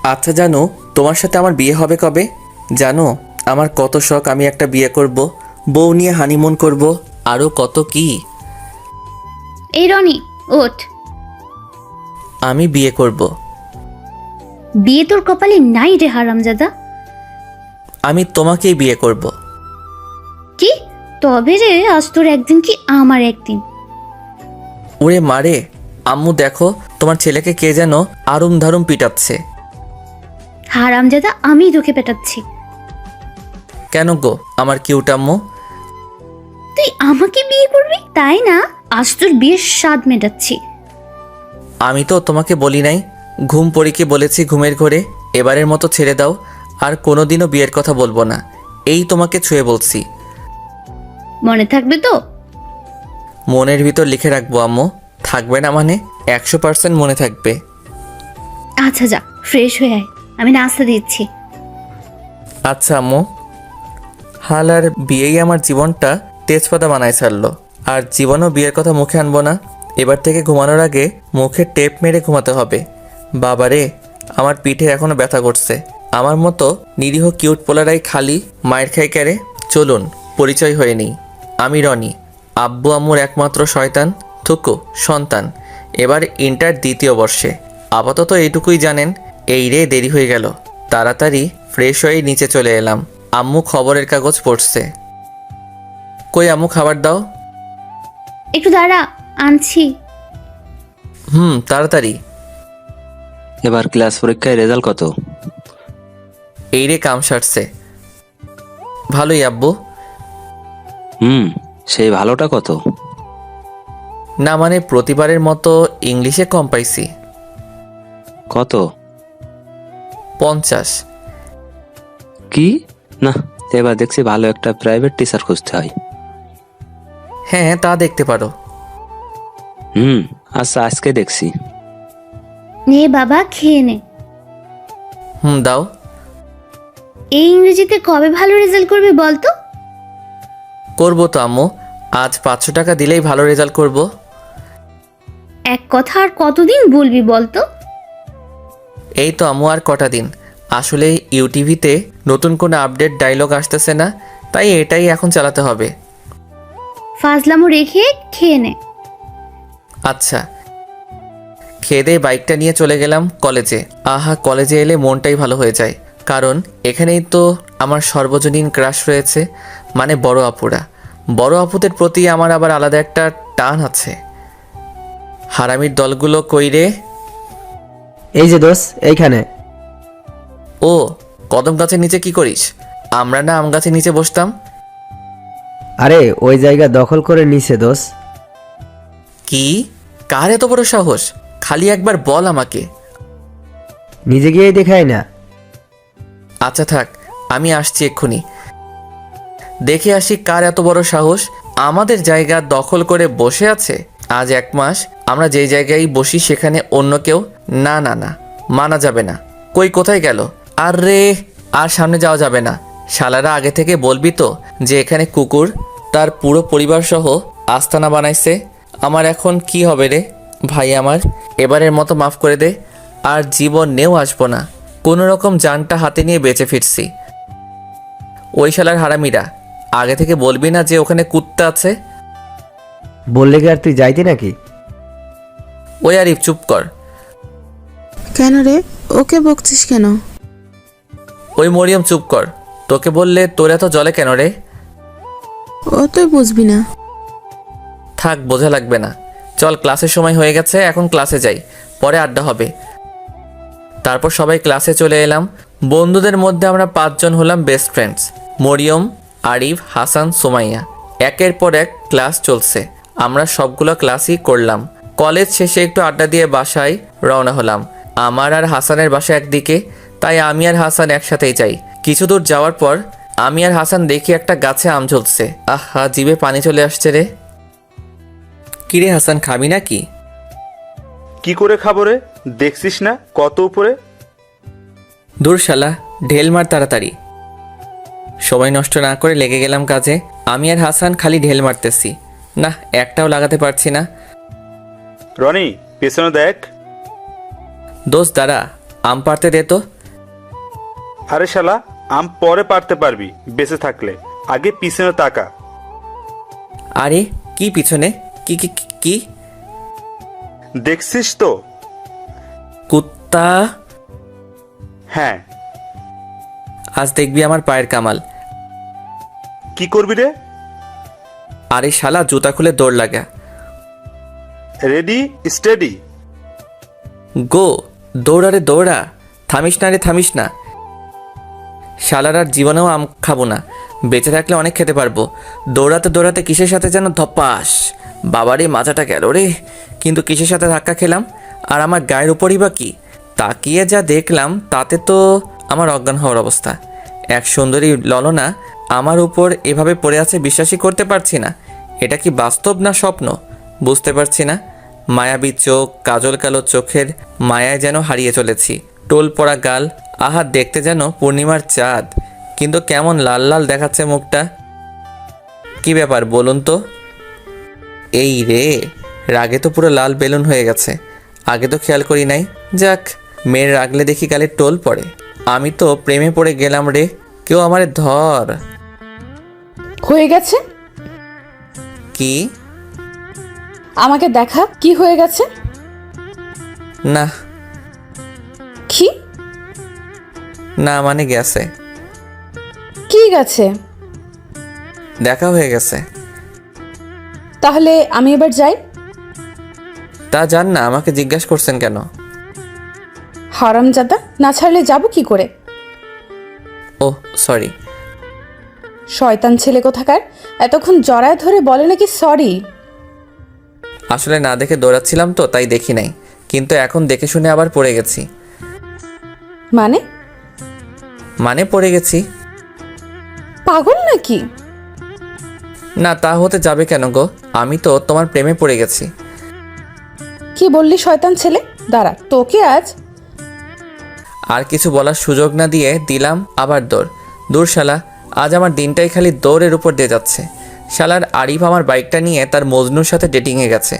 আচ্ছা জানো, তোমার সাথে আমার বিয়ে হবে কবে? জানো, আমার কত শখ আমি একটা বিয়ে করব, বউ নিয়ে হানিমুন করব, আরও কত কি। এই রনি, ওঠ। আমি বিয়ে করব। বিয়ে তোর কপালে নাই রে হারামজাদা। আমি তোমাকেই বিয়ে করব। কি? তবে রে, আজ তোর একদিন কি আমার একদিন। ওরে মারে, আম্মু দেখো তোমার ছেলেকে কে যেন আরুম ধারুম পিটাচ্ছে। হারামজাদা, আমি তোকে পেটাচ্ছি। কেন গো আমার কিউট আম্মু? তুই আমাকে বিয়ে করবি তাই না? আজ তোর বিয়ের স্বাদ মেটাচ্ছি। আমি তো তোমাকে বলি নাই, ঘুম পড়িকে বলেছি ঘুমের ঘরে, এবারের মতো ছেড়ে দাও, আর কোনোদিনও বিয়ের কথা বলবো না, এই তোমাকে ছুঁয়ে বলছি। মনে থাকবে তো? মনের ভিতর লিখে রাখবো আম্মু। থাকবে না মানে? 100% মনে থাকবে। আচ্ছা যা, ফ্রেশ হয়ে আয়, আমি নাস্তা দিচ্ছি। আচ্ছা আম্মু। হালার বিয়েই আমার জীবনটা তেজপাতা বানায় ছাড়লো। আর জীবনও বিয়ের কথা মুখে আনবো না। এবার থেকে ঘুমানোর আগে মুখে টেপ মেরে ঘুমাতে হবে। বাবারে, আমার পিঠে এখনো ব্যথা করছে। আমার মতো নিরীহ কিউট পোলারাই খালি মায়ের খাই ক্যারে। চলুন পরিচয় হয়ে নিই। আমি রনি, আব্বু আম্মুর একমাত্র শয়তান থুকু সন্তান। এবার ইন্টার দ্বিতীয় বর্ষে। আপাতত এইটুকুই জানেন। এই রে, দেরি হয়ে গেল। তাড়াতাড়ি ফ্রেশ হয়ে নিচে চলে এলাম। আম্মু খবরের কাগজ পড়ছে। কই আম্মু, খাবার দাও। একটু দাঁড়া, আনছি। তাড়াতাড়ি। এবার ক্লাস পরীক্ষায় রেজাল্ট কত? এই রে, কাম সারছে। ভালোই আব্বু। সেই ভালোটা কত? না মানে প্রতিবারের মতো ইংলিশে কম পাইছি। কত? 50। কি? না, এবার দেখছি ভালো একটা প্রাইভেট টিচার খুঁজতে হয়। হ্যাঁ, তা দেখতে পারো। আচ্ছা, আজকে দেখছি। নে বাবা, খেয়ে নে। দাও। এই ইংরেজিতে কবে ভালো রেজাল্ট করবি বলতো? করবো তো আম্মু, আজ 500 টাকা দিলেই ভালো রেজাল্ট করব। এক কথা আর কতদিন বলবি বলতো? এই তো আম্মু, আর কটা দিন। আসলে ইউটিভিতে নতুন কোনো আপডেট ডায়লগ আসতেছে না, তাই এটাই এখন চালাতে হবে। ফাজলামো রেখে খেয়ে নে। আচ্ছা। খেয়ে দিয়ে বাইকটা নিয়ে চলে গেলাম কলেজে। আহা, কলেজে এলে মনটাই ভালো হয়ে যায়, কারণ এখানেই তো আমার সর্বজনীন ক্রাশ রয়েছে, মানে বড় আপুরা। বড় আপুদের প্রতি আমার আবার আলাদা একটা টান আছে। হারামির দলগুলো কই রে? এই যে দোষ, এইখানে। ও, কদম গাছের নিচে কি করিস? আমরা না আম গাছের নিচে বসতাম। আরে ওই জায়গা দখল করে নিছে দোষ। কি? কার এত বড় সাহস? খালি একবার বল আমাকে। নিজে গিয়েই দেখাই না। আচ্ছা থাক, আমি আসছি এক্ষুনি। দেখে আসি কার এত বড় সাহস আমাদের জায়গা দখল করে বসে আছে। আজ 1 মাস আমরা যেই জায়গায় বসি সেখানে অন্য কেউ না না না, মানা যাবে না। কই কোথায় গেল? আরে, আর সামনে যাওয়া যাবে না। শালারা আগে থেকে বলবি তো যে এখানে কুকুর তার পুরো পরিবার সহ আস্তানা বানাইছে। আমার এখন কি হবে রে ভাই? আমার এবারের মতো মাফ করে দে, আর জীবনেও আসবো না। কোনো রকম জানটা হাতে নিয়ে বেঁচে ফিরছি। ওই শালার হারামিরা, আগে থেকে বলবি না যে ওখানে কুত্তা আছে? বললে কি আর তুই যাইতি নাকি? ওই আরিফ, চুপ কর। কেন রে, ওকে বকছিস কেন? ওই মরিয়ম, চুপ কর। তোকে বললে তোর এত জলে কেন রে? ও তুই বুঝবি না। থাক, বোঝা লাগবে না। চল, ক্লাসের সময় হয়ে গেছে, এখন ক্লাসে যাই, পরে আড্ডা হবে। তারপর সবাই ক্লাসে চলে এলাম। বন্ধুদের মধ্যে আমরা 5 জন হলাম বেস্ট ফ্রেন্ডস। মরিয়ম, আরিফ, হাসান, সুমাইয়া। একের পর এক ক্লাস চলছে। আমরা সবগুলো ক্লাসই করলাম। কলেজ শেষে একটু আড্ডা দিয়ে বাসায় রওনা হলাম। আমার আর হাসানের বাসা একদিকে, তাই আমি আর হাসান একসাথেই যাই। কিছু দূর যাওয়ার পর আমি আর হাসান দেখি একটা গাছে আম ঝুলছে। আহা, জিভে পানি চলে আসছে রে। কিরে হাসান, খাবি নাকি? কি করে খাবো রে? দেখছিস না কত উপরে। দূর শালা, ঢেল মার তাড়াতাড়ি। সময় নষ্ট না করে লেগে গেলাম কাজে। আমি আর হাসান খালি ঢেল মারতেছি, না একটাও লাগাতে পারছি না। রনি, পেছনে দেখ। দোস্ত দাঁড়া, আম পাড়তে দে তো। আরে শালা, আম পরে পারতে পারবি বেঁচে থাকলে, আগে পিছনে তাকা। আরে কি পিছনে? কি কি কি- কি? দেখছিস তো? কুত্তা! হ্যাঁ। আজ দেখবি আমার পায়ের কামাল। কি করবি রে? আরে শালা, জুতা খুলে দৌড় লাগা। Ready, steady. গো! দৌড়া রে দৌড়া, থামিস না রে থামিস না। শালার আর জীবনেও আম খাবো না, বেঁচে থাকলে অনেক খেতে পারবো। দৌড়াতে দৌড়াতে কিসের সাথে যেন ধপাস, বাবারে মাথাটা গেল রে। কিন্তু কিসের সাথে ধাক্কা খেলাম, আর আমার গায়ের উপরই বা কি? তাকিয়ে যা দেখলাম তাতে তো আমার অজ্ঞান হওয়ার অবস্থা। এক সুন্দরী ললনা আমার উপর এভাবে পড়ে আছে, বিশ্বাসই করতে পারছি না। এটা কি বাস্তব না স্বপ্ন বুঝতে পারছি না। মায়াবী চোখ, কাজল কালো চোখের মায়ায় যেন হারিয়ে চলেছি। টোল পড়া গাল, আহা দেখতে যেন পূর্ণিমার চাঁদ, কিন্তু কেমন লাল লাল দেখাচ্ছে মুখটা। কি ব্যাপার বলুন তো? এই রে, রাগে তো পুরো লাল বেলুন হয়ে গেছে, আগে তো খেয়াল করি নাই। যাক, মেয়ের রাগলে দেখি গালে টোল পড়ে। আমি তো প্রেমে পড়ে গেলাম রে, কেউ আমারে ধর। হয়ে গেছে? কি? আমাকে দেখা, কি হয়ে গেছে? না কি? না মানে গেছে, কি গেছে? দেখা হয়ে গেছে। তাহলে আমি এবার যাই? তা জান না, আমাকে জিজ্ঞাসা করছেন কেন? হারামজাদা, না ছাড়লে যাব কি করে? ও সরি। শয়তান ছেলে কোথাকার, এতক্ষণ জড়ায় ধরে বলে নাকি সরি। আসলে না দেখে দৌড়াচ্ছিলাম তো, তাই দেখি নাই, কিন্তু এখন দেখে শুনে আবার পড়ে গেছি। মানে? মানে পড়ে গেছি। পাগল নাকি? না তা হতে যাবে কেন গো, আমি তো তোমার প্রেমে পড়ে গেছি। কি বললি শয়তান ছেলে? দাঁড়া, তোকে আজ। আর কিছু বলার সুযোগ না দিয়ে দিলাম আবার দৌড়। দূর শালা, আজ আমার দিনটাই খালি দৌড়ের উপর দিয়ে যাচ্ছে। শালার আরিফ আমার বাইকটা নিয়ে তার মজনুর সাথে ডেটিংয়ে গেছে।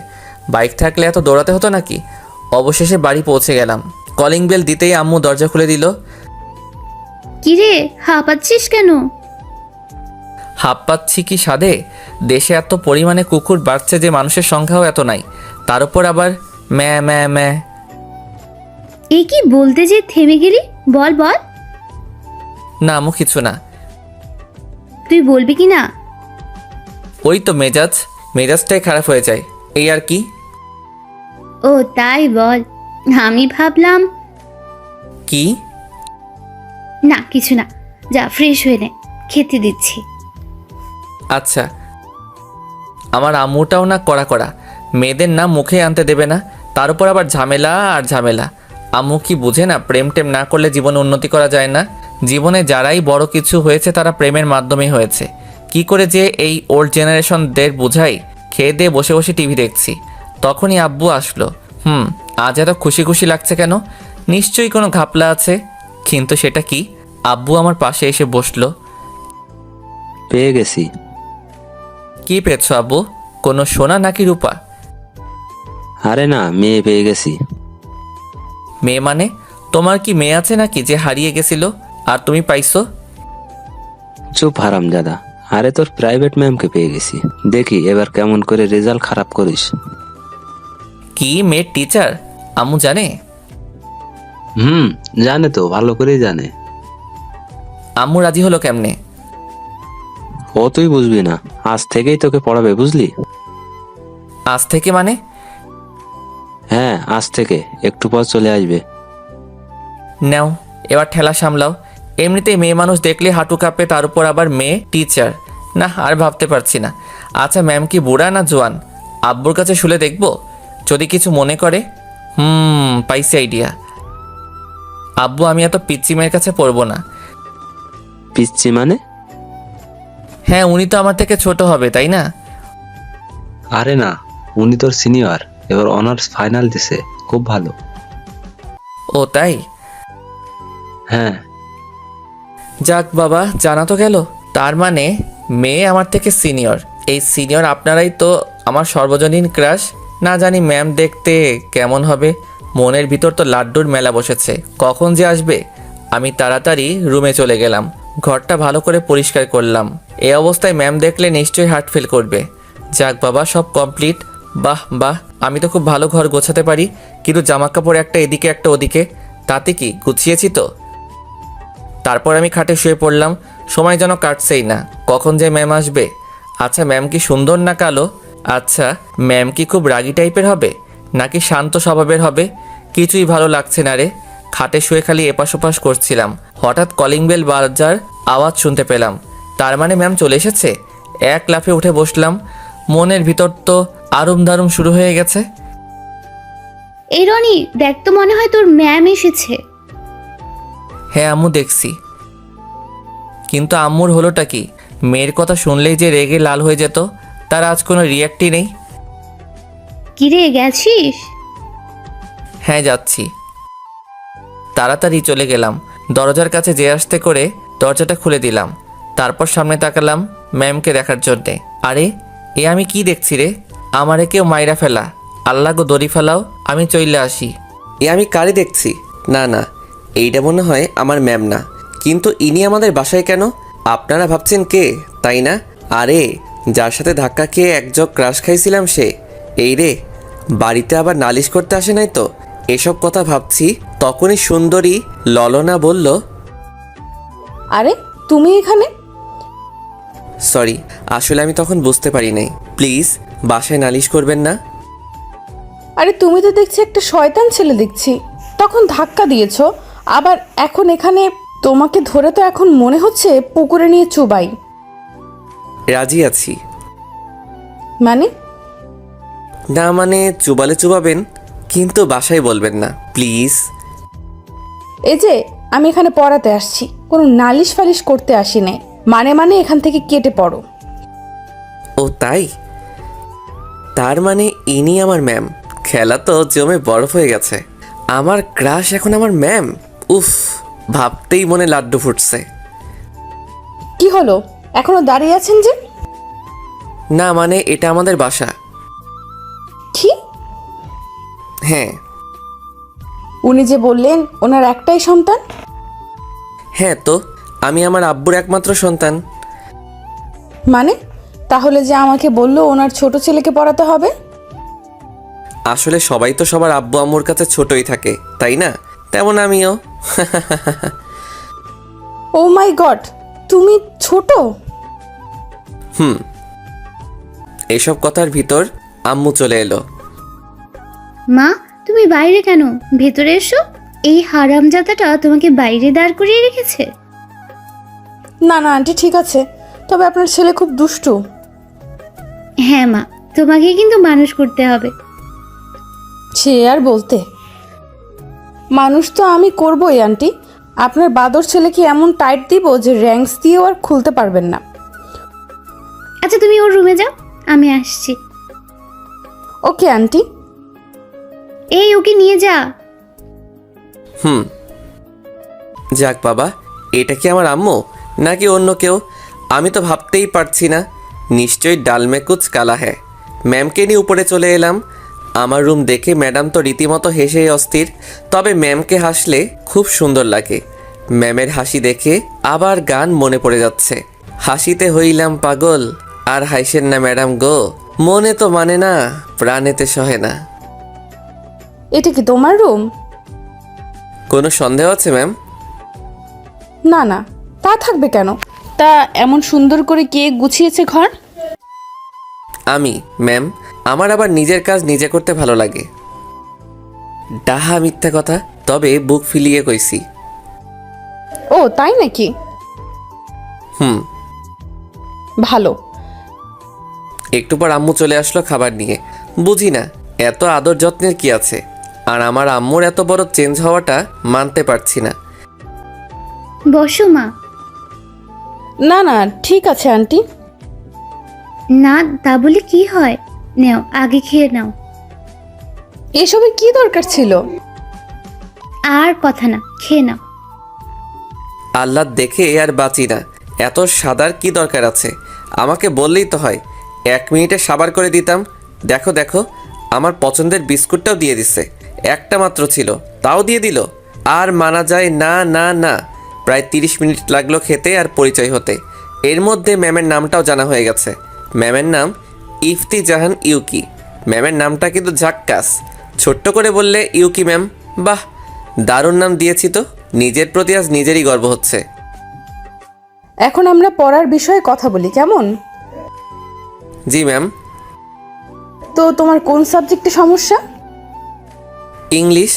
বাইক থাকলে এত দৌড়াতে হতো নাকি? অবশেষে বাড়ি পৌঁছে গেলাম। কলিং বেল দিতেই আম্মু দরজা খুলে দিল। কিরে, হাঁপাচ্ছিস কেন? হাঁপ পাচ্ছি কি সাদে? দেশে এত পরিমাণে কুকুর বাড়ছে যে মানুষের সংখ্যাও এত নাই, তার উপর আবার ম্যা ম্যা ম্যা। এ কি বলতে যে থেমে গেলি? বল বল। না আম্মু, কিছু না। তুই বলবি কি না? ওই তো মেজাজটাই খারাপ হয়ে যায়, এই আর কি। ও তাই বল। আমি ভাবলাম কি? না কিছু না, যা ফ্রেশ হয়ে নে, খেতে দিচ্ছি। আচ্ছা। আমার আম্মুটাও না কড়া কড়া, মেয়েদের না মুখে আনতে দেবে না, তার উপর আবার ঝামেলা আর ঝামেলা। আম্মু কি বুঝে না প্রেম টেম না করলে জীবনে উন্নতি করা যায় না? জীবনে যারাই বড় কিছু হয়েছে তারা প্রেমের মাধ্যমে হয়েছে। কি করে যে এই ওল্ড জেনারেশনদের বুঝাই? খেয়ে দিয়ে বসে বসে টিভি দেখছি, তখনই আব্বু আসলো। আজ এত খুশি খুশি লাগছে কেন? নিশ্চয়ই কোনো ঘাপলা আছে, কিন্তু সেটা কি? আব্বু আমার পাশে এসে বসলো। পেয়ে গেছি। কি পেয়েছো আব্বু? কোনো সোনা নাকি রূপা? আরে না, মেয়ে পেয়ে গেছি। মেয়ে মানে? তোমার কি মেয়ে আছে নাকি যে হারিয়ে গেছিল আর তুমি পাইছো? চুপ হারামজাদা, আরে তোর প্রাইভেট ম্যামকে পেয়ে গেছি। দেখি এবার কেমন করে রেজাল্ট খারাপ করিস। কি মেয়ের টিচার? আম্মু জানে? জানে তো, ভালো করেই জানে। আম্মু রাজি হলো কেমনে? ও তুই বুঝবি না, আজ থেকেই তোকে পড়াবে, বুঝলি? আজ থেকে মানে? হ্যাঁ, আজ থেকে একটু পর চলে আসবে। নাও এবার ঠেলা সামলাও। এমনিতেই মেয়ে মানুষ দেখলে হাঁটু কাঁপে, তার উপর আবার মেয়ে টিচার। না আর ভাবতে পারছি না। আচ্ছা ম্যাম কি বুড়া না জোয়ান? আব্বুর কাছে শুলে দেখবো, যদি কিছু মনে করে। পাইছি আইডিয়া। আব্বু আমি এত পিচ্চি মেয়ের কাছে পড়বো না। পিচ্ছি মানে? হ্যাঁ উনি তো আমার থেকে ছোট হবে, তাই না? আরে না, উনি তোর সিনিয়র, এবার অনার্স ফাইনাল দিছে, খুব ভালো। ও তাই? হ্যাঁ। যাক বাবা, জানা তো গেল। তার মানে মেয়ে আমার থেকে সিনিয়র। এই সিনিয়র আপনারাই তো আমার সর্বজনীন ক্রাশ। না জানি ম্যাম দেখতে কেমন হবে, মনের ভিতর তো লাড্ডুর মেলা বসেছে, কখন যে আসবে। আমি তাড়াতাড়ি রুমে চলে গেলাম, ঘরটা ভালো করে পরিষ্কার করলাম। এই অবস্থায় ম্যাম দেখলে নিশ্চয়ই হার্ট ফেল করবে। যাক বাবা, সব কমপ্লিট। বাহ বাহ, আমি তো খুব ভালো ঘর গোছাতে পারি, কিন্তু জামা কাপড় একটা এদিকে একটা ওদিকে, তাতে কি গুছিয়েছি তো। তারপর আমি খাটে শুয়ে পড়লাম, সময় যেন কাটছেই না, কখন যে ম্যাম আসবে। আচ্ছা ম্যাম কি সুন্দর না কালো? আচ্ছা ম্যাম কি খুব রাগী টাইপের হবে নাকি শান্ত স্বভাবের হবে? কিছুই ভালো লাগছে না রে। খাটে শুয়ে খালি এপাশ ওপাশ করছিলাম, হঠাৎ কলিং বেল বাজার আওয়াজ শুনতে পেলাম। তার মানে ম্যাম চলে এসেছে। এক লাফে উঠে বসলাম, মনের ভিতর তো আরুম দারুম শুরু হয়ে গেছে। এই রনি, দেখ তো, মনে হয় তোর ম্যাম এসেছে। হ্যাঁ আম্মু দেখছি, কিন্তু আম্মুর হলোটা কি? মেয়ের কথা শুনলেই যে রেগে লাল হয়ে যেত, তার আজ কোনো রিয়াক্টই নেই। কিরে, গেছিস? হ্যাঁ যাচ্ছি। তাড়াতাড়ি চলে গেলাম, দরজার কাছে যে আসতে করে দরজাটা খুলে দিলাম। তারপর সামনে তাকালাম ম্যামকে দেখার জন্যে। আরে এ আমি কি দেখছি রে? আমারে কেউ মাইরা ফেলা, আল্লাহ গো দড়ি ফেলাও, আমি চইলে আসি। এ আমি কারে দেখছি? না না, এইটা মনে হয় আমার ম্যাম না। কিন্তু ইনি আমাদের বাসায় কেন? আপনারা ভাবছেন কে, তাই না? আরে যার সাথে ধাক্কা খেয়ে এক জগ ক্রাশ খাইছিলাম সে। এই রে, বাড়িতে আবার নালিশ করতে আসে নাই তো? এসব কথা ভাবছি, তখনই সুন্দরী ললনা বলল, আরে তুমি এখানে? সরি, আসলে আমি তখন বুঝতে পারি নাই। প্লিজ বাসায় নালিশ করবেন না। আরে তুমি তো দেখছি একটা শয়তান ছেলে দেখছি, তখন ধাক্কা দিয়েছো, আবার এখন এখানে। তোমাকে ধরে তো এখন মনে হচ্ছে পুকুরে নিয়ে চুবাই। রাজি আছি। মানে? না মানে চুবালে চুবাবেন, কিন্তু বাসায় বলবেন না প্লিজ। এই যে আমি এখানে পড়াতে আসছি, কোনো নালিশ ফালিশ করতে আসি নাই। মানে এখান থেকে কেটে পড়ো। ও তাই? তার মানে ইনি আমার ম্যাম। খেলা তো জমে বরফ হয়ে গেছে। আমার ক্রাশ এখন আমার ম্যাম। উফ, ভাবতেই মনে লাড্ডু ফুটছে। কি হলো, এখনো দাঁড়িয়ে আছেন যে? না মানে এটা আমাদের বাসা। কি? হ্যাঁ। উনি যে বললেন ওনার একটাই সন্তান। হ্যাঁ তো, আমি আমার আব্বুর একমাত্র সন্তান। মানে তাহলে যে আমাকে বললো ওনার ছোট ছেলেকে পড়াতে হবে। আসলে সবাই তো সবার আব্বু আম্মুর কাছে ছোটই থাকে, তাই না? তেমন আমিও। ও মাই গড, তুমি ছোট? এসব কথার ভিতর আম্মু চলে এলো। মা, তুমি বাইরে কেন? ভেতরে এসো। এই হারামজাদাটা তোমাকে বাইরে দাঁড় করিয়ে রেখেছে। না না আন্টি, ঠিক আছে, তবে আপনার ছেলে খুব দুষ্টু। হ্যাঁ মা, তোমাকে কিন্তু মানুষ করতে হবে। সে আর বলতে, মানুষ তো আমি করবই আন্টি। আপনার বাদর ছেলে কি এমন টাইট দিব যে র্যাঙ্কস দিয়েও আর খুলতে পারবেন না। আচ্ছা তুমি ওর রুমে যাও, আমি আসছি। Okay aunty. এই ওকে নিয়ে যা। যাক বাবা, এটা কি আমার আম্মু নাকি অন্য কেউ? আমি তো ভাবতেই পারছি না। নিশ্চয়ই ডালমে কুচ কালা হ্যাঁ। ম্যামকে নিয়ে উপরে চলে এলাম। আমার রুম দেখে ম্যাডাম তো রীতিমতো হেসেই অস্থির। তবে ম্যামকে হাসলে খুব সুন্দর লাগে। ম্যামের হাসি দেখে আবার গান মনে পড়ে যাচ্ছে। হাসিতে হইলাম পাগল, আর হাসেন না ম্যাডাম গো, মনে তো মানে না, প্রাণেতে সহে না। এটা কি তোমার রুম? কোনো সন্দেহ আছে ম্যাম? না না, তা থাকবে কেন? তা এমন সুন্দর করে কে গুছিয়েছে ঘর? আমি ম্যাম, আমার আবার নিজের কাজ নিজে করতে ভালো লাগে। ডাহা মিথ্যা কথা, তবে বুক ফিলিয়ে কইছি। ও তাই নাকি? ভালো। একটু পর আম্মু চলে আসলো খাবার নিয়ে। বুঝি না এত আদর যত্নের কি আছে, আর আমার আম্মুর এত বড় চেঞ্জ হওয়াটা মানতে পারছি না। বসো মা। না না ঠিক আছে আন্টি। না তা বলে কি হয়, নাও আগে খেয়ে নাও। এসবের কি দরকার ছিল? আর কথা না, খেয়ে নাও। আল্লাহ দেখে আর বাঁচি না। এত সাদার কি দরকার আছে? আমাকে বললেই তো হয়, 1 মিনিটে সাবার করে দিতাম। দেখো দেখো, আমার পছন্দের বিস্কুটটাও দিয়ে দিছে। একটা মাত্র ছিল, তাও দিয়ে দিল। আর মানা যায় না না না। প্রায় 30 মিনিট লাগলো খেতে আর পরিচয় হতে। এর মধ্যে ম্যামের নামটাও জানা হয়ে গেছে। ম্যামের নাম ইফতি জাহান ইউকি। ম্যামের নামটা কিন্তু ঝাক্কাস। ছোট্ট করে বললে ইউকি ম্যাম। বাহ, দারুণ নাম দিয়েছি তো। নিজের প্রতি আজ নিজেরই গর্ব হচ্ছে। এখন আমরা পড়ার বিষয়ে কথা বলি, কেমন? জি ম্যাম। তো তোমার কোন সাবজেক্টে সমস্যা? ইংলিশ।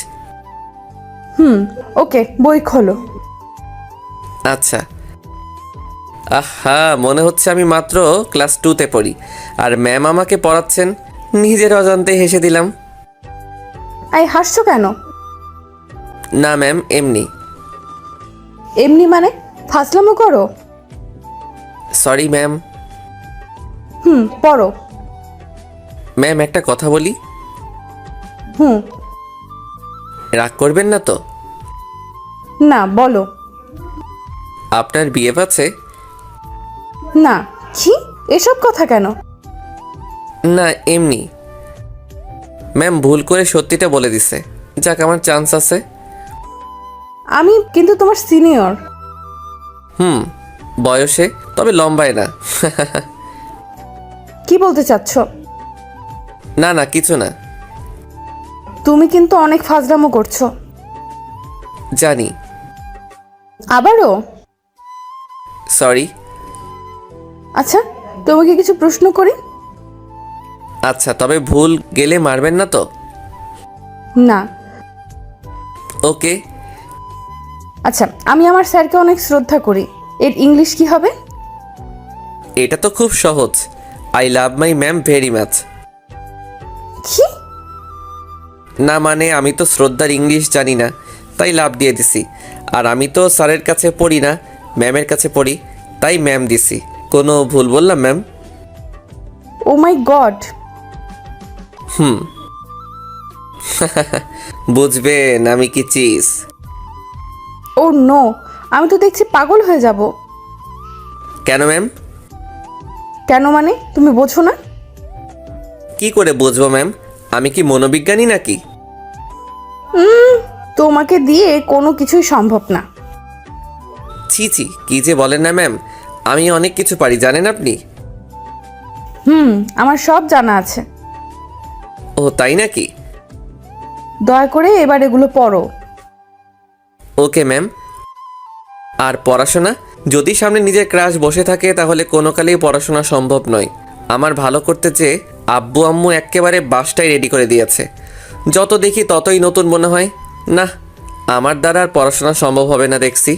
ওকে, বই খোলো। আচ্ছা। আহা, মনে হচ্ছে আমি মাত্র ক্লাস 2তে পড়ি আর ম্যাম আমাকে পড়াচ্ছেন। নিজের অজান্তে হেসে দিলাম। আই, হাসছো কেন? না ম্যাম, এমনি। এমনি মানে? ফাজলামো করো? Sorry ma'am. পড়ো। ম্যাম একটা কথা বলি? হুম। রাগ করবেন না তো? না, বলো। আপনার বিয়ে আছে? না। কি এসব কথা কেন? না, এমনি। ম্যাম ভুল করে সত্যিটা বলে দিছে। যাক, আমার চান্স আছে। আমি কিন্তু তোমার সিনিয়র। বয়সে, তবে লম্বায় না। কি বলতে চাচ্ছ? না না, কিছু না। তুমি কিন্তু অনেক ফাজলামো করছো। জানি। আবারও? সরি। আচ্ছা, তোমাকে কিছু প্রশ্ন করি? আচ্ছা, তবে ভুল গেলে মারবেন না তো? না। ওকে। আচ্ছা, আমি আমার স্যারকে অনেক শ্রদ্ধা করি। এর ইংলিশ কি হবে? এটা তো খুব সহজ। I love my ma'am very much. কি? না মানে, আমি তো শ্রদ্ধার ইংলিশ জানি না, তাই লাভ দিয়ে দিছি। আর আমি তো স্যারের কাছে পড়ি না, ম্যামের কাছে পড়ি, তাই ম্যাম দিছি। কোনো ভুল বললাম ম্যাম? ও মাই গড। বুঝবেন আমি কি চিজ। ও নো, আমি তো দেখছি পাগল হয়ে যাব। কেন ম্যাম? কেন মানে? তুমি বোঝো না? কি করে বুঝবো ম্যাম? আমি কি মনোবিজ্ঞানী নাকি? তোমাকে দিয়ে কোনো কিছুই সম্ভব না। ছি ছি, কি যে বলেন না ম্যাম, আমি অনেক কিছু পারি জানেন আপনি। আমার সব জানা আছে। ও তাই নাকি? দয়া করে এবার এগুলো পড়ো। Okay ma'am. আর পড়াশোনা? যদি সামনে নিজের ক্রাশ বসে থাকে তাহলে কোনো কালেই পড়াশোনা সম্ভব নয়। আমার ভালো করতে চেয়ে আব্বু আম্মু একেবারে বাসটাই রেডি করে দিয়েছে। যত দেখি ততই নতুন মনে হয়। না, আমার দ্বারা আর পড়াশোনা সম্ভব হবে না দেখছি।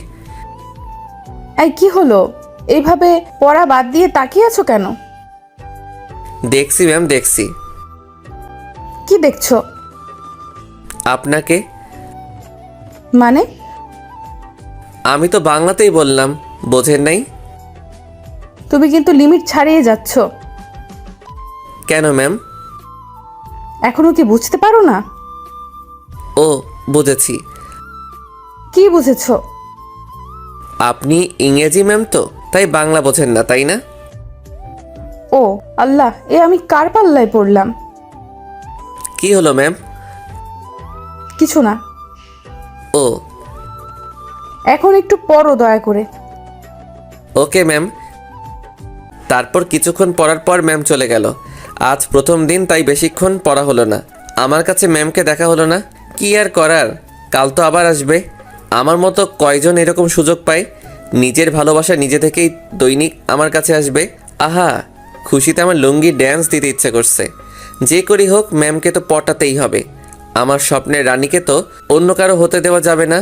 এই কি হলো? এইভাবে পড়া বাদ দিয়ে তাকিয়ে আছো কেন? দেখছি ম্যাম, দেখছি। কি দেখছো? আপনাকে। মানে? আমি তো বাংলাতেই বললাম, বোঝেন নাই? তুমি কিন্তু লিমিট ছাড়িয়ে যাচ্ছ। কেন ম্যাম? এখনো কি বুঝতে পারো না? ও, বুঝেছি। কি বুঝেছো? আপনি ইংরেজি ম্যাম তো, তাই বাংলা বোঝেন না, তাই না? ও আল্লাহ, এ আমি কার পাল্লায় পড়লাম? কি হলো ম্যাম? কিছু না। ও এখন একটু পড়ো দয়া করে। Okay ma'am. তারপর কিছুক্ষণ পড়ার পর ম্যাম চলে গেল। আজ প্রথম দিন, তাই বেশিক্ষণ পড়া হলো না। আমার কাছে ম্যামকে দেখা হলো না। কি আর করার, কাল তো আবার আসবে। আমার মতো কয়জন এরকম সুযোগ পায়? নিজের ভালোবাসা নিজে থেকেই দৈনিক আমার কাছে আসবে। আহা, খুশিতে আমার লুঙ্গি ড্যান্স দিতে ইচ্ছে করছে। যে করি হোক, ম্যামকে তো পটাতেই হবে। আমার স্বপ্নের রানীকে তো অন্য কারো হতে দেওয়া যাবে না।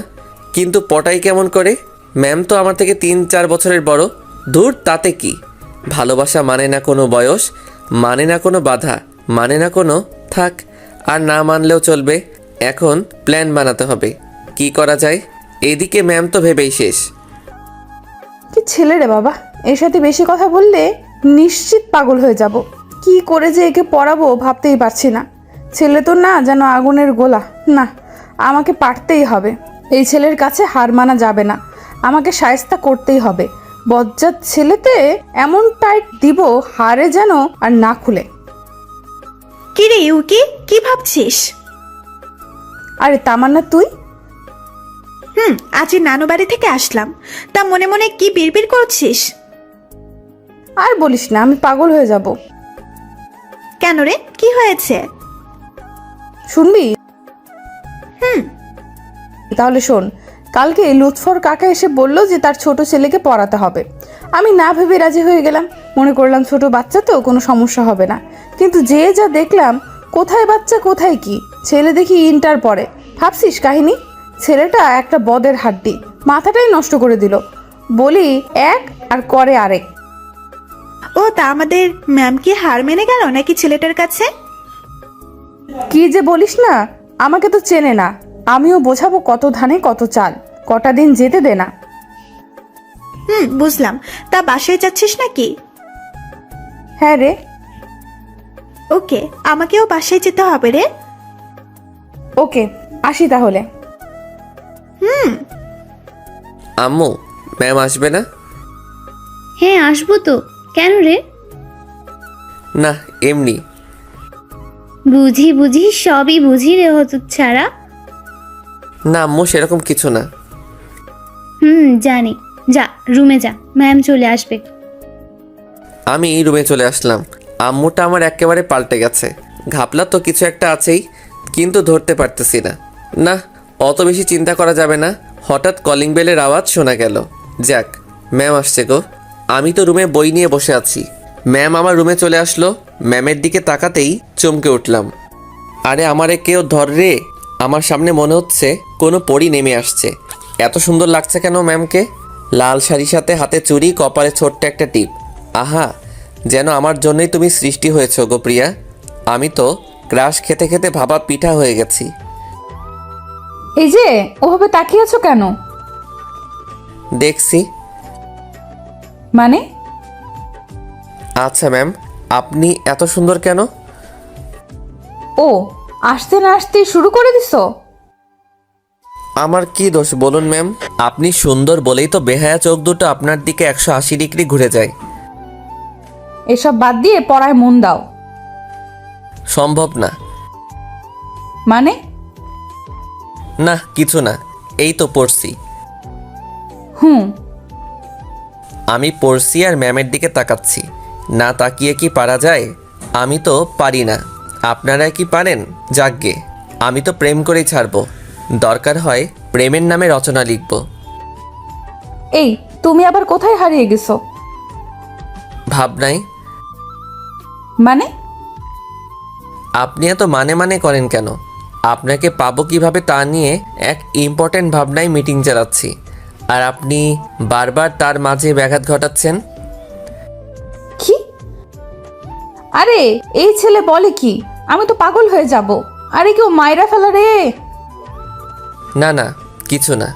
কিন্তু পটাই কেমন করে? ম্যাম তো আমার থেকে 3-4 বছরের বড়। দূর, তাতে কি? ভালোবাসা মানে না কোনো বয়স, মানে না কোনো বাধা, মানে না কোনো থাক। আর না মানলেও চলবে। এখন প্ল্যান বানাতে হবে, কি করা যায়। এদিকে ম্যাম তো ভেবেই শেষ। কি ছেলে রে বাবা, এর সাথে বেশি কথা বললে নিশ্চিত পাগল হয়ে যাব। কি করে যে একে পড়াবো ভাবতেই পারছি না। ছেলে তো না যেন আগুনের গোলা। না, আমাকে পারতেই হবে। এই ছেলের কাছে হার মানা যাবে না। আমাকে শায়েস্তা করতেই হবে। বজ্জাত ছেলেতে এমন টাইট দিব হারে যেন আর না খুলে। কি রে ইউকি, কি ভাবছিস? আরে তামান্না তুই? আজ নানু বাড়ি থেকে আসলাম। তা মনে মনে কি বিড়বিড় করছিস? আর বলিস না, আমি পাগল হয়ে যাব। কেন রে, কি হয়েছে? শুনবি? তাহলে শোন। কালকে লুৎফর কাকা এসে বলল যে তার ছোট ছেলেকে পড়াতে হবে। আমি না ভেবে রাজি হয়ে গেলাম, মনে করলাম ছোট বাচ্চা তো কোনো সমস্যা হবে না। কিন্তু যে যা দেখলাম, কোথায় বাচ্চা কোথায় কি, ছেলে দেখি ইন্টার পড়ে। ভাবছিস কাহিনী? ছেলেটা একটা বদের হাড্ডি, মাথাটাই নষ্ট করে দিল। বলি এক আর করে আরেক। ও তা আমাদের ম্যাম কি হার মেনে গেল নাকি ছেলেটার কাছে? কি যে বলিস না, আমাকে তো চেনে না। আমিও বোঝাবো কত ধানে কত চাল, কটা দিন যেতে দে না। বুঝলাম। তা বাসায় যাচ্ছিস নাকি? হ্যাঁ রে। ওকে, আমাকেও বাসায় যেতে হবে রে। ওকে, আসি তাহলে। আম্মু, ম্যাম আসবে না? হ্যাঁ আসবো তো, কেন রে? না, এমনি। বুঝি বুঝি সবই বুঝি রে হতচ্ছাড়া। না আম্মু, সেরকম কিছু না। জানি। যা রুমে যা, ম্যাম চলে আসবে। আমি এই রুমে চলে আসলাম। আম্মুটা আমার একেবারে পাল্টে গেছে। ঘাপলা তো কিছু একটা আছেই, কিন্তু ধরতে পারতেছি না। না, অত বেশি চিন্তা করা যাবে না। হঠাৎ কলিং বেলের আওয়াজ শোনা গেল। যাক, ম্যাম আসছে গো। আমি তো রুমে বই নিয়ে বসে আছি, ম্যাম আমার রুমে চলে আসলো। ম্যামের দিকে তাকাতেই চমকে উঠলাম। আরে আমারে কেউ ধর রে! আমার সামনে মনে হচ্ছে কোনো পরী নেমে আসছে। এত সুন্দর লাগছে কেন ম্যামকে? লাল শাড়ির সাথে হাতে চুড়ি, কপালে ছোট্ট একটা টিপ। আহা, যেন আমার জন্যই তুমি সৃষ্টি হয়েছ গো প্রিয়া। আমি তো ক্রাশ খেতে খেতে ভাবা পিঠা হয়ে গেছি। এই যে ওভাবে তাকিয়ে আছো কেন? দেখছি। মানে? আচ্ছা ম্যাম, আপনি এত সুন্দর কেন? ও, আসতে না আসতেই শুরু করে দিছো? আমার কি দোষ বলুন ম্যাম? আপনি সুন্দর বলেই তো বেহায়া চোখ দুটো আপনার দিকে 180 ডিগ্রি ঘুরে যায়। এসব বাদ দিয়ে পড়ায় মন দাও। সম্ভব না। মানে? না, কিছু না, এই তো পড়ছি। আমি পড়ছি আর ম্যামের দিকে তাকাচ্ছি। না তাকিয়ে কি পারা যায়? আমি তো পারি না। আপনারা কি পারেন? যাকগে, আমি তো প্রেম করেই ছাড়বো। দরকার হয় প্রেমের নামে রচনা লিখব। এই, তুমি আবার কোথায় হারিয়ে গেছো? ভাবনাই। মানে? আপনি এত মানে মানে করেন কেন? আপনাকে পাবো কিভাবে তা নিয়ে এক ইম্পর্টেন্ট ভাবনায় মিটিং চালাচ্ছি, আর আপনি বারবার তার মাঝে ব্যাঘাত ঘটাচ্ছেন। কি? আরে এই ছেলে বলে কি? আমি তো পাগল হয়ে যাব। আরে কেউ মাইরা ফেলা রে। না না, কিছু না।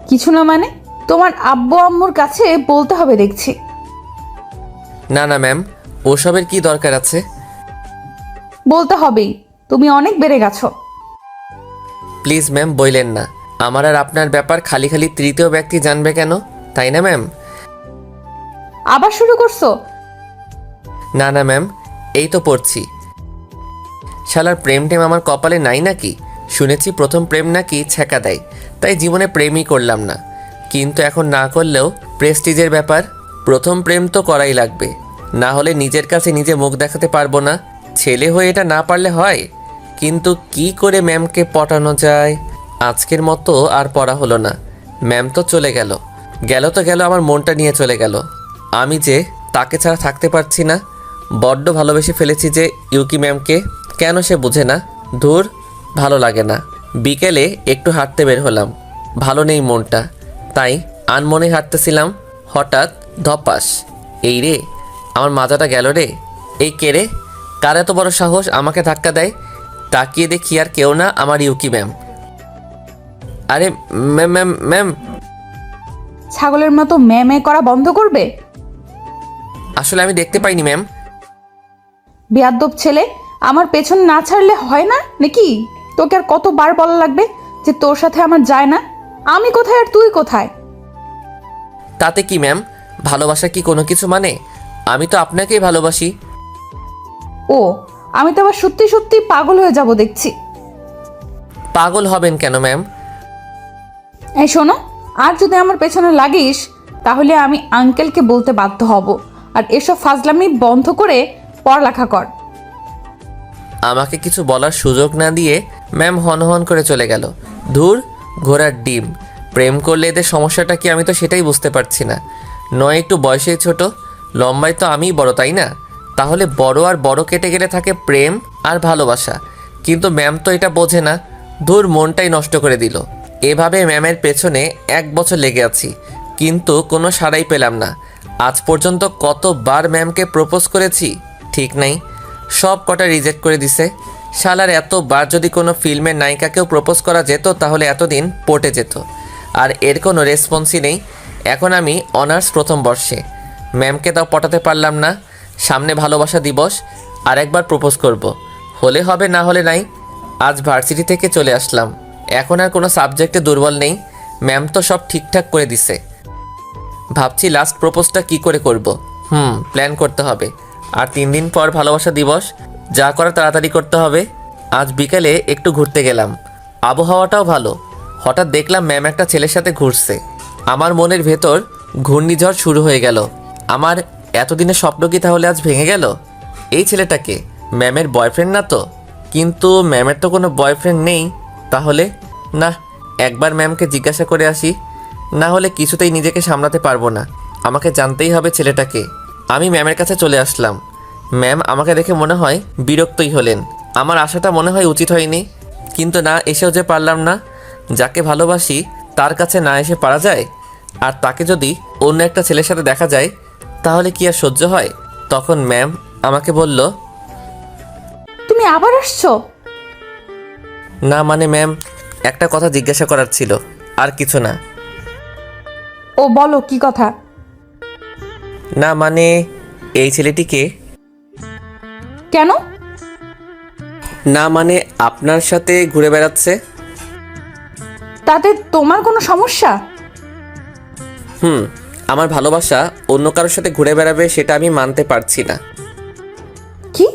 কিছু না মানে? তোমার আব্বু আম্মুর কাছে বলতে হবে দেখছি। না না ম্যাম, ওসবের কি দরকার আছে? বলতে হবেই, তুমি অনেক বেড়ে গেছো। প্লিজ ম্যাম, বললেন না। আমার আর আপনার ব্যাপার খালি খালি তৃতীয় ব্যক্তি জানবে কেন, তাই না ম্যাম? আবার শুরু করছো? না না ম্যাম, এই তো পড়ছি। শালার প্রেম টেম আমার কপালে নাই নাকি? শুনেছি প্রথম প্রেম নাকি ছ্যাঁকা দেয়, তাই জীবনে প্রেমই করলাম না। কিন্তু এখন না করলেও প্রেস্টিজের ব্যাপার। প্রথম প্রেম তো করাই লাগবে, না হলে নিজের কাছে নিজে মুখ দেখাতে পারবো না। ছেলে হয়ে এটা না পারলে হয়। কিন্তু কি করে ম্যামকে পটানো যায়? আজকের মতো আর পড়া হলো না। ম্যাম তো চলে গেল। গেল তো গেল, আমার মনটা নিয়ে চলে গেল। আমি যে তাকে ছাড়া থাকতে পারছি না। বড্ড ভালোবেসে ফেলেছি যে ইউকি ম্যামকে। কেন সে বুঝে না? ধুর, ভালো লাগে না। বিকেলে একটু হাঁটতে বের হলাম, ভালো নেই মনটা, তাই আনমনে হাঁটতেছিলাম। হঠাৎ ধপাস, এই রে, আমার মাথাটা গেল রে। এই কে রে? কার এত বড় সাহস আমাকে ধাক্কা দেয়? তাকিয়ে দেখি আর কেউ না, আমার ইউকি ম্যাম। আরে ম্যাম ম্যাম ম্যাম! ছাগলের মতো ম্যামে করা বন্ধ করবে? আসলে আমি দেখতে পাইনি ম্যাম। বেয়াদ্দব ছেলে, আমার পেছন না ছাড়লে হয় না নাকি? তোকে আর কতবার বলা লাগবে যে তোর সাথে আমার যায় না? আমি কোথায় আর তুই কোথায়? তাতে কি ম্যাম? ভালোবাসা কি কোনো কিছু মানে? আমি তো আপনাকেই ভালোবাসি। ও, আমি তো আবার সত্যি সত্যি পাগল হয়ে যাব দেখছি। পাগল হবেন কেন ম্যাম? এই শোনো, আর যদি আমার পেছনে লাগিস তাহলে আমি আঙ্কেলকে বলতে বাধ্য হব। আর এসব ফাজলামি বন্ধ করে পড়ালেখা কর। আমাকে কিছু বলার সুযোগ না দিয়ে ম্যাম হন হন করে চলে গেল। ধুর, ঘোড়ার ডিম। প্রেম করলে এদের সমস্যাটা কি আমি তো সেটাই বুঝতে পারছি না। নয় একটু বয়সেই ছোট, লম্বায় তো আমিই বড়, তাই না? তাহলে বড় আর বড় কেটে গেলে থাকে প্রেম আর ভালোবাসা। কিন্তু ম্যাম তো এটা বোঝে না। ধুর, মনটাই নষ্ট করে দিল। এভাবে ম্যামের পেছনে 1 বছর লেগে আছি, কিন্তু কোনো সাড়াই পেলাম না। আজ পর্যন্ত কতবার ম্যামকে প্রপোজ করেছি ঠিক নাই, সব কটা রিজেক্ট করে দিছে। শালার এতবার যদি কোনো ফিল্মের নায়িকাকেও প্রপোজ করা যেত তাহলে এতদিন পটে যেত। আর এর কোনো রেসপন্সই নেই। এখন আমি অনার্স প্রথম বর্ষে, ম্যামকে তাও পটাতে পারলাম না। সামনে ভালোবাসা দিবস, আর একবার প্রপোজ করব। হলে হবে, না হলে নাই। আজ ভার্সিটি থেকে চলে আসলাম, এখন আর কোনো সাবজেক্টে দুর্বল নেই। ম্যাম তো সব ঠিকঠাক করে দিছে। ভাবছি লাস্ট প্রপোজটা কি করে করব। প্ল্যান করতে হবে। আর 3 দিন পর ভালোবাসা দিবস, যা করা তাড়াতাড়ি করতে হবে। আজ বিকেলে একটু ঘুরতে গেলাম, আবহাওয়াটাও ভালো। হঠাৎ দেখলাম ম্যাম একটা ছেলের সাথে ঘুরছে। আমার মনের ভেতর ঘূর্ণিঝড় শুরু হয়ে গেল। আমার এতদিনের স্বপ্ন কি তাহলে আজ ভেঙে গেল? এই ছেলেটাকে ম্যামের বয়ফ্রেন্ড না তো? কিন্তু ম্যামের তো কোনো বয়ফ্রেন্ড নেই। তাহলে না, একবার ম্যামকে জিজ্ঞাসা করে আসি, না হলে কিছুতেই নিজেকে সামলাতে পারবো না। আমাকে জানতেই হবে ছেলেটাকে। আমি ম্যামের কাছে চলে আসলাম। ম্যাম আমাকে দেখে মনে হয় বিরক্তই হলেন। আমার আশাটা মনে হয় উচিত হয়নি, কিন্তু না এসেও যে পারলাম না। যাকে ভালোবাসি তার কাছে না এসে পারা যায়? আর তাকে যদি অন্য একটা ছেলের সাথে দেখা যায় তাহলে কি আর সহ্য হয়? তখন ম্যাম আমাকে বলল, তুমি আবার আসছো? না মানে ম্যাম, একটা কথা জিজ্ঞাসা করার ছিল, আর কিছু না। ও বলো, কি কথা? না মানে, এই ছেলেটিকে। কেন? না মানে আপনার সাথে ঘুরে বেড়াচ্ছে। তাতে তোমার কোনো সমস্যা? আমার ভালোবাসা অন্য কারোর সাথে ঘুরে বেড়াবে সেটা আমি মানতে পারছি না। কি?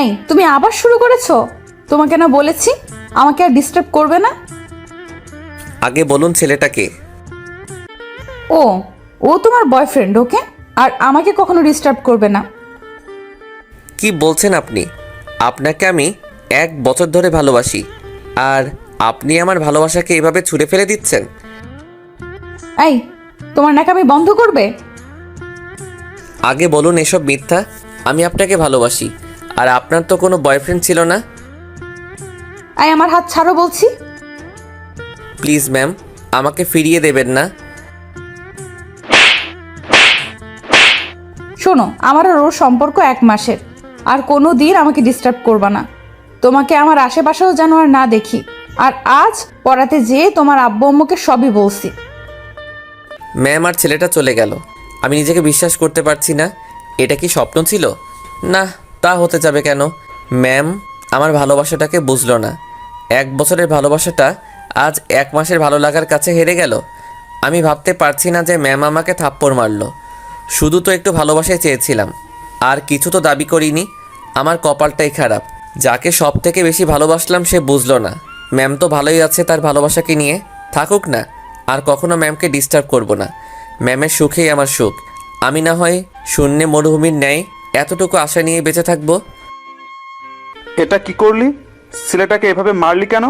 এই তুমি আবার শুরু করেছো? তোমাকে না বলেছি আমাকে আর ডিস্টার্ব করবে না? আগে বলুন ছেলেটাকে। ও ও তোমার বয়ফ্রেন্ড, ওকে? আর আমাকে কখনো ডিস্টার্ব করবে না। কি বলছেন আপনি? আপনাকে আমি 1 বছর ধরে ভালোবাসি, আর আপনি আমার ভালোবাসাকে এভাবে ছুঁড়ে ফেলে দিচ্ছেন? এই তোমার নাকামি বন্ধ করবে? আগে বলুন এসব মিথ্যা। আমি আপনাকে ভালোবাসি, আর আপনার তো কোনো বয়ফ্রেন্ড ছিল না। এই আমার হাত ছাড়ো বলছি। প্লিজ ম্যাম, আমাকে ফিরিয়ে দেবেন না। শোনো, আমার আর ওর সম্পর্ক 1 মাসের, আর কোনো দিন আমাকে ডিস্টার্ব করবা না। তোমাকে আমার আশেপাশেও যেন আর না দেখি। আর আজ পড়াতে যেয়ে তোমার আব্বু আম্মুকে সবই বলছি। ম্যাম আর ছেলেটা চলে গেল। আমি নিজেকে বিশ্বাস করতে পারছি না। এটা কি স্বপ্ন ছিল? না, তা হতে যাবে কেন? ম্যাম আমার ভালোবাসাটাকে বুঝলো না। 1 বছরের ভালোবাসাটা আজ 1 মাসের ভালো লাগার কাছে হেরে গেল। আমি ভাবতে পারছি না যে ম্যাম আমাকে থাপ্পড় মারলো। শুধু তো একটু ভালোবাসাই চেয়েছিলাম, আর কিছু তো দাবি করিনি। আমার কপালটাই খারাপ। যাকে সব থেকে বেশি ভালোবাসলাম সে বুঝলো না। ম্যাম তো ভালোই আছে তার ভালোবাসাকে নিয়ে, থাকুক না। আর কখনো ম্যামকে ডিস্টার্ব করব না। ম্যামের সুখেই আমার সুখ। আমি না হয় শূন্যে মরুভূমির ন্যায় এতটুকু আশা নিয়ে বেঁচে থাকবো। এটা কি করলি? ছেলেটাকে এভাবে মারলি কেন?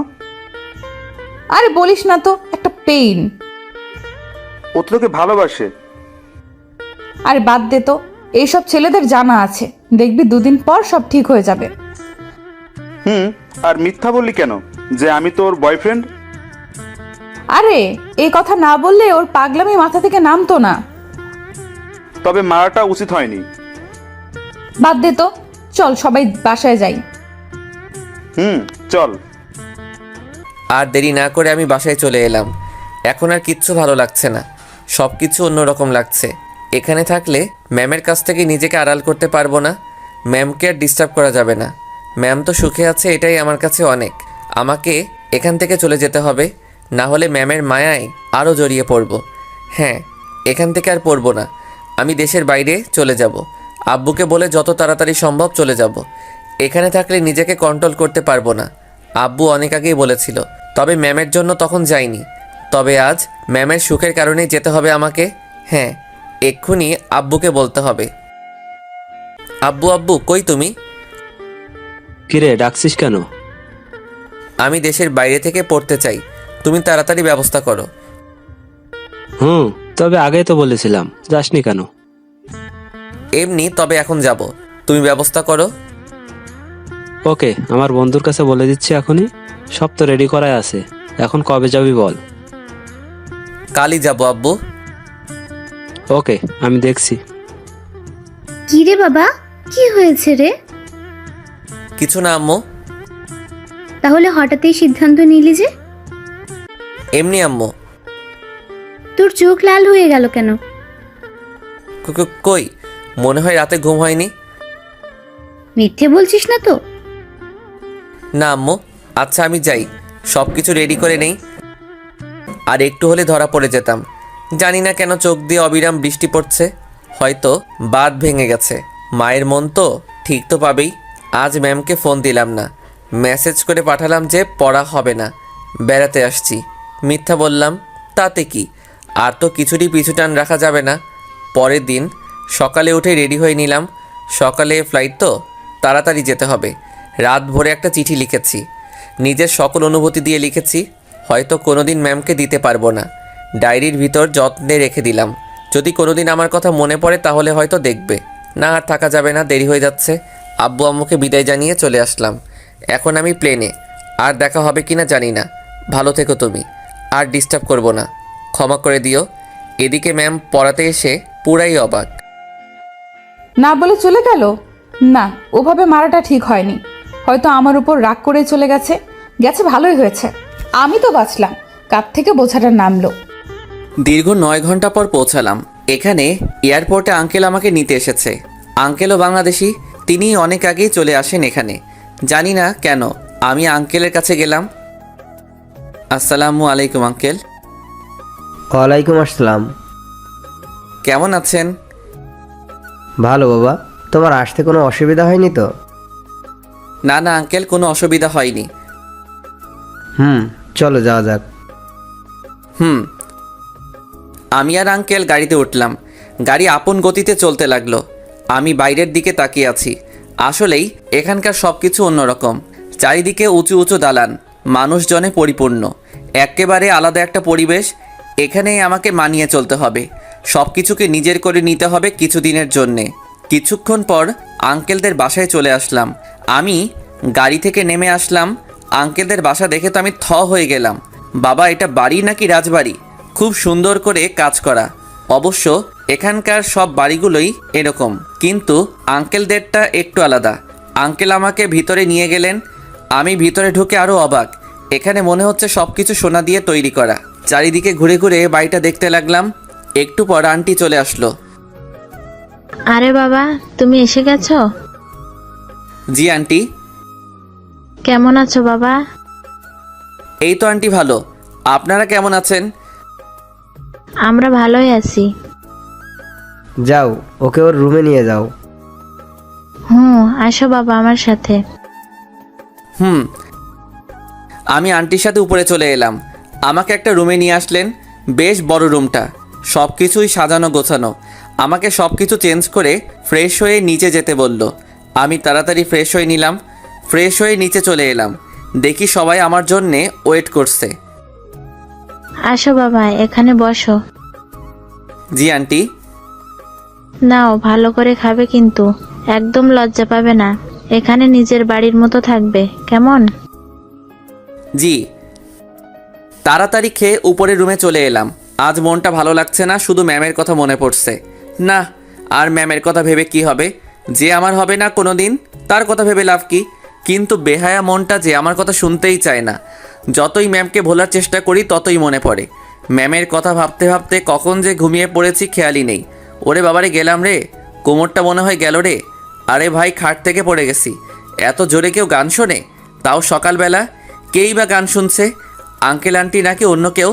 আরে বলিস না তো, একটা পেইন। ও তো তোকে ভালোবাসে। আরে বাদ দে তো, এইসব ছেলেদের জানা আছে। দেখবি 2 দিন পর সব ঠিক হয়ে যাবে। আর মিথ্যা বললি কেন যে আমি তোর বয়ফ্রেন্ড? আরে এই কথা না বললে ওর পাগলামি মাথা থেকে নামতো না। তবে মারাটা উচিত হয়নি। বাদ দে তো, চল সবাই বাসায় যাই। চল। আর দেরি না করে আমি বাসায় চলে এলাম। এখন আর কিচ্ছু ভালো লাগছে না, সব কিছু অন্যরকম লাগছে। এখানে থাকলে ম্যামের কাছ থেকে নিজেকে আড়াল করতে পারবো না। ম্যামকে আর ডিস্টার্ব করা যাবে না। ম্যাম তো সুখে আছে, এটাই আমার কাছে অনেক। আমাকে এখান থেকে চলে যেতে হবে, না হলে ম্যামের মায়ায় আরও জড়িয়ে পড়ব। হ্যাঁ, এখান থেকে আর পড়ব না। আমি দেশের বাইরে চলে যাব। আব্বুকে বলে যত তাড়াতাড়ি সম্ভব চলে যাব। এখানে থাকলে নিজেকে কন্ট্রোল করতে পারবো না। আব্বু অনেক আগেই বলেছিল, তবে ম্যামের জন্য তখন যাইনি। তবে আজ ম্যামের সুখের কারণেই যেতে হবে আমাকে। হ্যাঁ, এক্ষুনি আব্বুকে বলতে হবে। আব্বু আব্বু কই তুমি? কিরে ডাকছিস কেন? আমি দেশের বাইরে থেকে পড়তে চাই, তুমি তাড়াতাড়ি ব্যবস্থা করো। তবে আগেই তো বলেছিলাম, যাসনি কেন? এমনি, তবে এখন যাব, তুমি ব্যবস্থা করো। ওকে, আমার বন্ধুর কাছে বলে দিচ্ছি এখনই। সব তো রেডি করাই আছে, এখন কবে যাবি বল? কালই যাব আব্বু। ওকে, আমি দেখছি। কি রে বাবা, কি হয়েছে রে? কিছু না আম্মু। তাহলে হঠাৎই সিদ্ধান্ত নিলি যে? এমনি আম্মু। তোর চোখ লাল হয়ে গেল কেন? কই, মনে হয় রাতে ঘুম হয়নি। মিথ্যে বলছিস না তো? না আম্মু। আচ্ছা আমি যাই, সব কিছু রেডি করে নেই। আর একটু হলে ধরা পড়ে যেতাম। জানি না কেন চোখ দিয়ে অবিরাম বৃষ্টি পড়ছে, হয়তো বাঁধ ভেঙে গেছে। মায়ের মন তো ঠিক তো পাবেই। আজ ম্যামকে ফোন দিলাম না, মেসেজ করে পাঠালাম যে পড়া হবে না, বেড়াতে আসছি। মিথ্যা বললাম, তাতে কি? আর তো কিছুরই পিছুটান রাখা যাবে না। পরের দিন সকালে উঠে রেডি হয়ে নিলাম। সকালে ফ্লাইট তো, তাড়াতাড়ি যেতে হবে। রাত ভোরে একটা চিঠি লিখেছি, নিজের সকল অনুভূতি দিয়ে লিখেছি। হয়তো কোনোদিন ম্যামকে দিতে পারবো না, ডায়েরির ভিতর যত্নে রেখে দিলাম। যদি কোনোদিন আমার কথা মনে পড়ে তাহলে হয়তো দেখবে। না আর থাকা যাবে না, দেরি হয়ে যাচ্ছে। আব্বু আম্মুকে বিদায় জানিয়ে চলে আসলাম। এখন আমি প্লেনে, আর দেখা হবে কিনা জানি না। ভালো থেকো তুমি, আর ডিস্টার্ব করবো না, ক্ষমা করে দিও। এদিকে ম্যাম পড়াতে এসে পুরাই অবাক। না বলে চলে গেল? না, ওভাবে মারাটা ঠিক হয়নি। হয়তো আমার উপর রাগ করে চলে গেছে। গেছে ভালোই হয়েছে, আমি তো বাঁচলাম। কাঁধ থেকে বোঝাটা নামলো। দীর্ঘ 9 ঘন্টা পর পৌঁছালাম। এখানে এয়ারপোর্টে আঙ্কেল আমাকে নিতে এসেছে। আঙ্কেলও বাংলাদেশি, তিনি অনেক আগেই চলে আসেন এখানে। জানি না কেন আমি আঙ্কেলের কাছে গেলাম। আসসালামু আলাইকুম আঙ্কেল। ওয়ালাইকুম আসসালাম। কেমন আছেন? ভালো বাবা, তোমার আসতে কোনো অসুবিধা হয়নি তো? না না আঙ্কেল, কোনো অসুবিধা হয়নি। চলো যাওয়া যাক। আমি আর আঙ্কেল গাড়িতে উঠলাম। গাড়ি আপন গতিতে চলতে লাগলো। আমি বাইরের দিকে তাকিয়ে আছি। আসলেই এখানকার সব কিছু অন্যরকম। চারিদিকে উঁচু উঁচু দালান, মানুষজনে পরিপূর্ণ। একেবারে আলাদা একটা পরিবেশ। এখানেই আমাকে মানিয়ে চলতে হবে। সব কিছুকে নিজের করে নিতে হবে কিছুদিনের জন্যে। কিছুক্ষণ পর আঙ্কেলদের বাসায় চলে আসলাম। আমি গাড়ি থেকে নেমে আসলাম। আঙ্কেলদের বাসা দেখে তো আমি থ হয়ে গেলাম। বাবা, এটা বাড়ি নাকি রাজবাড়ি? খুব সুন্দর করে কাজ করা। অবশ্য এখানকার সব বাড়িগুলোই এরকম, কিন্তু আঙ্কেলদেরটা একটু আলাদা। আঙ্কেল আমাকে ভিতরে নিয়ে গেলেন। আমি ভিতরে ঢুকে আরও অবাক। এখানে মনে হচ্ছে সব কিছু সোনা দিয়ে তৈরি করা। চারিদিকে ঘুরে ঘুরে বাড়িটা দেখতে লাগলাম। একটু পর আন্টি চলে আসলো। আরে বাবা, তুমি এসে গেছো? জি আন্টি। কেমন আছো বাবা? এই তো আন্টি ভালো, আপনারা কেমন আছেন? আমরা ভালোই আছি। যাও, ওকে ওর রুমে নিয়ে যাও। আসো বাবা আমার সাথে। আমি আন্টির সাথে উপরে চলে এলাম। আমাকে একটা রুমে নিয়ে আসলেন। বেশ বড় রুমটা, সব কিছুই সাজানো গোছানো। আমাকে সব কিছু চেঞ্জ করে ফ্রেশ হয়ে নিচে যেতে বলল। আমি তাড়াতাড়ি ফ্রেশ হয়ে নিলাম। ফ্রেশ হয়ে নিচে চলে এলাম। দেখি সবাই আমার জন্যে ওয়েট করছে। আসো বাবা, এখানে বসো। জি আন্টি। নাও, ভালো করে খাবে কিন্তু একদম লজ্জা পাবে না। এখানে নিজের বাড়ির মতো থাকবে, কেমন? জি। তাড়াতাড়ি খেয়ে উপরের রুমে চলে এলাম। আজ মনটা ভালো লাগছে না, শুধু ম্যামের কথা মনে পড়ছে। না, আর ম্যামের কথা ভেবে কি হবে? যে আমার হবে না কোনো দিন, তার কথা ভেবে লাভ কি? কিন্তু বেহায়া মনটা যে আমার কথা শুনতেই চায় না। যতই ম্যামকে ভোলার চেষ্টা করি ততই মনে পড়ে। ম্যামের কথা ভাবতে ভাবতে কখন যে ঘুমিয়ে পড়েছি খেয়ালই নেই। ওরে বাবারে, গেলাম রে, কোমরটা মনে হয় গেল রে। আরে ভাই, খাট থেকে পড়ে গেছি। এত জোরে কেউ গান শোনে? তাও সকালবেলা। কেই বা গান শুনছে? আঙ্কেল আন্টি নাকি অন্য কেউ?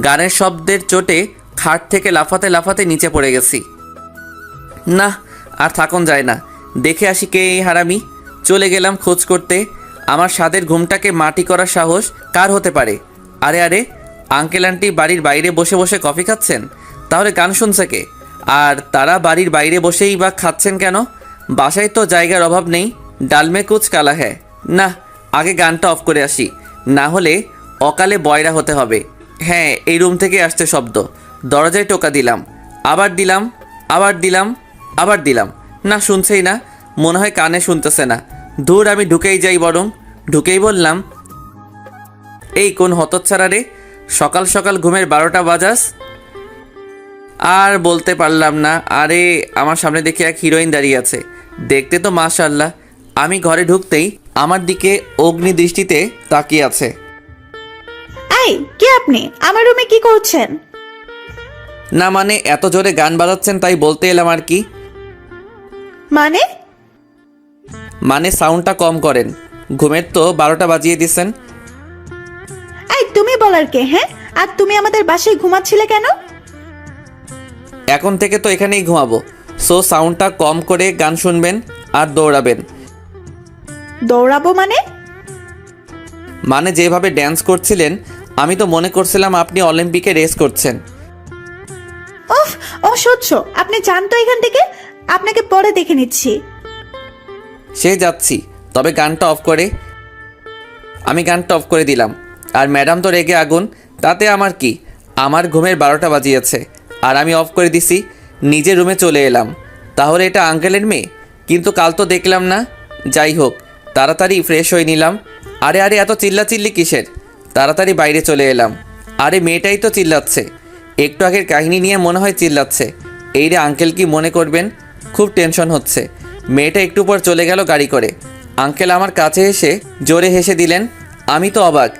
গানের শব্দের চোটে খাট থেকে লাফাতে লাফাতে নিচে পড়ে গেছি। না, আর থাকুন যায় না, দেখে আসি কে এই হারামি। চলে গেলাম খোঁজ করতে। আমার স্বাদের ঘুমটাকে মাটি করার সাহস কার হতে পারে? আরে আরে, আঙ্কেল আন্টি বাড়ির বাইরে বসে বসে কফি খাচ্ছেন, তাহলে গান শুনছে কে? আর তারা বাড়ির বাইরে বসেই বা খাচ্ছেন কেন? বাসায় তো জায়গার অভাব নেই। ডালমে কুচ কালা হ্যাঁ। না, আগে গানটা অফ করে আসি, না হলে অকালে বয়রা হতে হবে। হ্যাঁ, এই রুম থেকে আসছে শব্দ। দরজায় টোকা দিলাম, আবার দিলাম, আবার দিলাম, আবার দিলাম, না শুনছেই না। মনে হয় কানে শুনতেছে না। দূর, আমি ঢুকেই যাই বরং। ঢুকেই বললাম, এই কোন হতচ্ছাড়া রে, সকাল সকাল ঘুমের 12টা বাজাস? আর বলতে পারলাম না। আরে আমার সামনে দেখে এক হিরোইন দাঁড়িয়ে আছে, দেখতে তো মাশাআল্লাহ। আমি ঘরে ঢুকতেই আমার দিকে অগ্নি দৃষ্টিতে তাকিয়ে আছে। এই কে আপনি? আমার রুমে কি করছেন? না মানে এত জোরে গান বাজাচ্ছেন তাই বলতে এলাম আর কি। মানে? মানে সাউন্ডটা কম করেন, ঘুমের তো 12টা বাজিয়ে দিছেন। এই তুমি বলার কে? হ্যাঁ, আর তুমি আমাদের বাসায় ঘুমাচ্ছিলে কেন? এখন থেকে তো এখানেই ঘুমাবো, সো সাউন্ডটা কম করে গান শুনবেন আর দৌড়াবেন। দৌড়াবো মানে? মানে যেভাবে ড্যান্স করছিলেন আমি তো মনে করছিলাম আপনি অলিম্পিকে রেস করছেন। উফ, অসহ্য। আপনি যান তো এখান থেকে, আপনাকে পরে দেখে নিচ্ছি। সে যাচ্ছি, তবে গানটা অফ করে। আমি গানটা অফ করে দিলাম, আর ম্যাডাম তো রেগে আগুন। তাতে আমার কি, আমার ঘুমের 12টা বাজিয়েছে আর আমি অফ করে দিছি। নিজের রুমে চলে এলাম। তাহলে এটা আঙ্কেলের মেয়ে, কিন্তু কাল তো দেখলাম না। যাই হোক, তাড়াতাড়ি ফ্রেশ হয়ে নিলাম। আরে আরে, এত চিল্লাচিল্লি কিসের? তাড়াতাড়ি বাইরে চলে এলাম। আরে মেয়েটাই তো চিল্লাচ্ছে, একটু আগের কাহিনী নিয়ে মনে হয় চিল্লাচ্ছে। এই রে আঙ্কেল কি মনে করবেন? খুব টেনশন হচ্ছে। মেয়েটা একটু পর চলে গেল গাড়ি করে। আঙ্কেল আমার কাছে এসে জোরে হেসে দিলেন। আমি তো অবাক।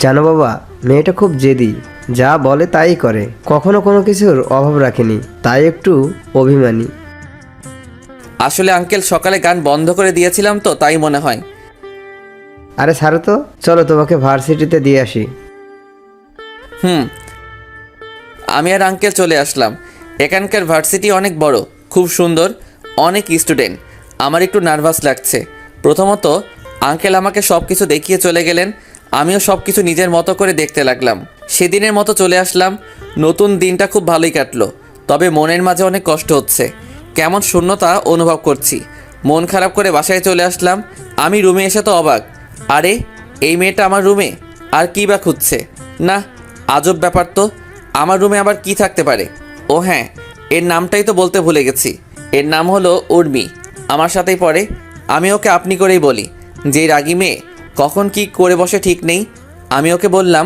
জানো বাবা, মেয়েটা খুব জেদি, যা বলে তাই করে, কখনো কোনো কিছুর অভাব রাখেনি, তাই একটু অভিমানী। আসলে আঙ্কেল সকালে গান বন্ধ করে দিয়েছিলাম তো তাই মনে হয়। আরে ছাড়ো তো, চলো তোমাকে ভার্সিটিতে দিয়ে আসি। আমি আর আঙ্কেল চলে আসলাম। এখানকার ভার্সিটি অনেক বড়, খুব সুন্দর, অনেক স্টুডেন্ট। আমার একটু নার্ভাস লাগছে। প্রথমত আঙ্কেল আমাকে সব কিছু দেখিয়ে চলে গেলেন, আমিও সব কিছু নিজের মতো করে দেখতে লাগলাম। সেদিনের মতো চলে আসলাম। নতুন দিনটা খুব ভালোই কাটলো, তবে মনের মাঝে অনেক কষ্ট হচ্ছে। কেমন শূন্যতা অনুভব করছি। মন খারাপ করে বাসায় চলে আসলাম। আমি রুমে এসে তো অবাক। আরে এই মেয়েটা আমার রুমে, আর কি বা খুঁজছে? না, আজব ব্যাপার তো। আমার রুমে আবার কি থাকতে পারে? ও হ্যাঁ, এর নামটাই তো বলতে ভুলে গেছি। এর নাম হলো উর্মি, আমার সাথেই পড়ে। আমি ওকে আপনি করেই বলি। যে রাগী মেয়ে, কখন কি করে বসে ঠিক নেই। আমি ওকে বললাম,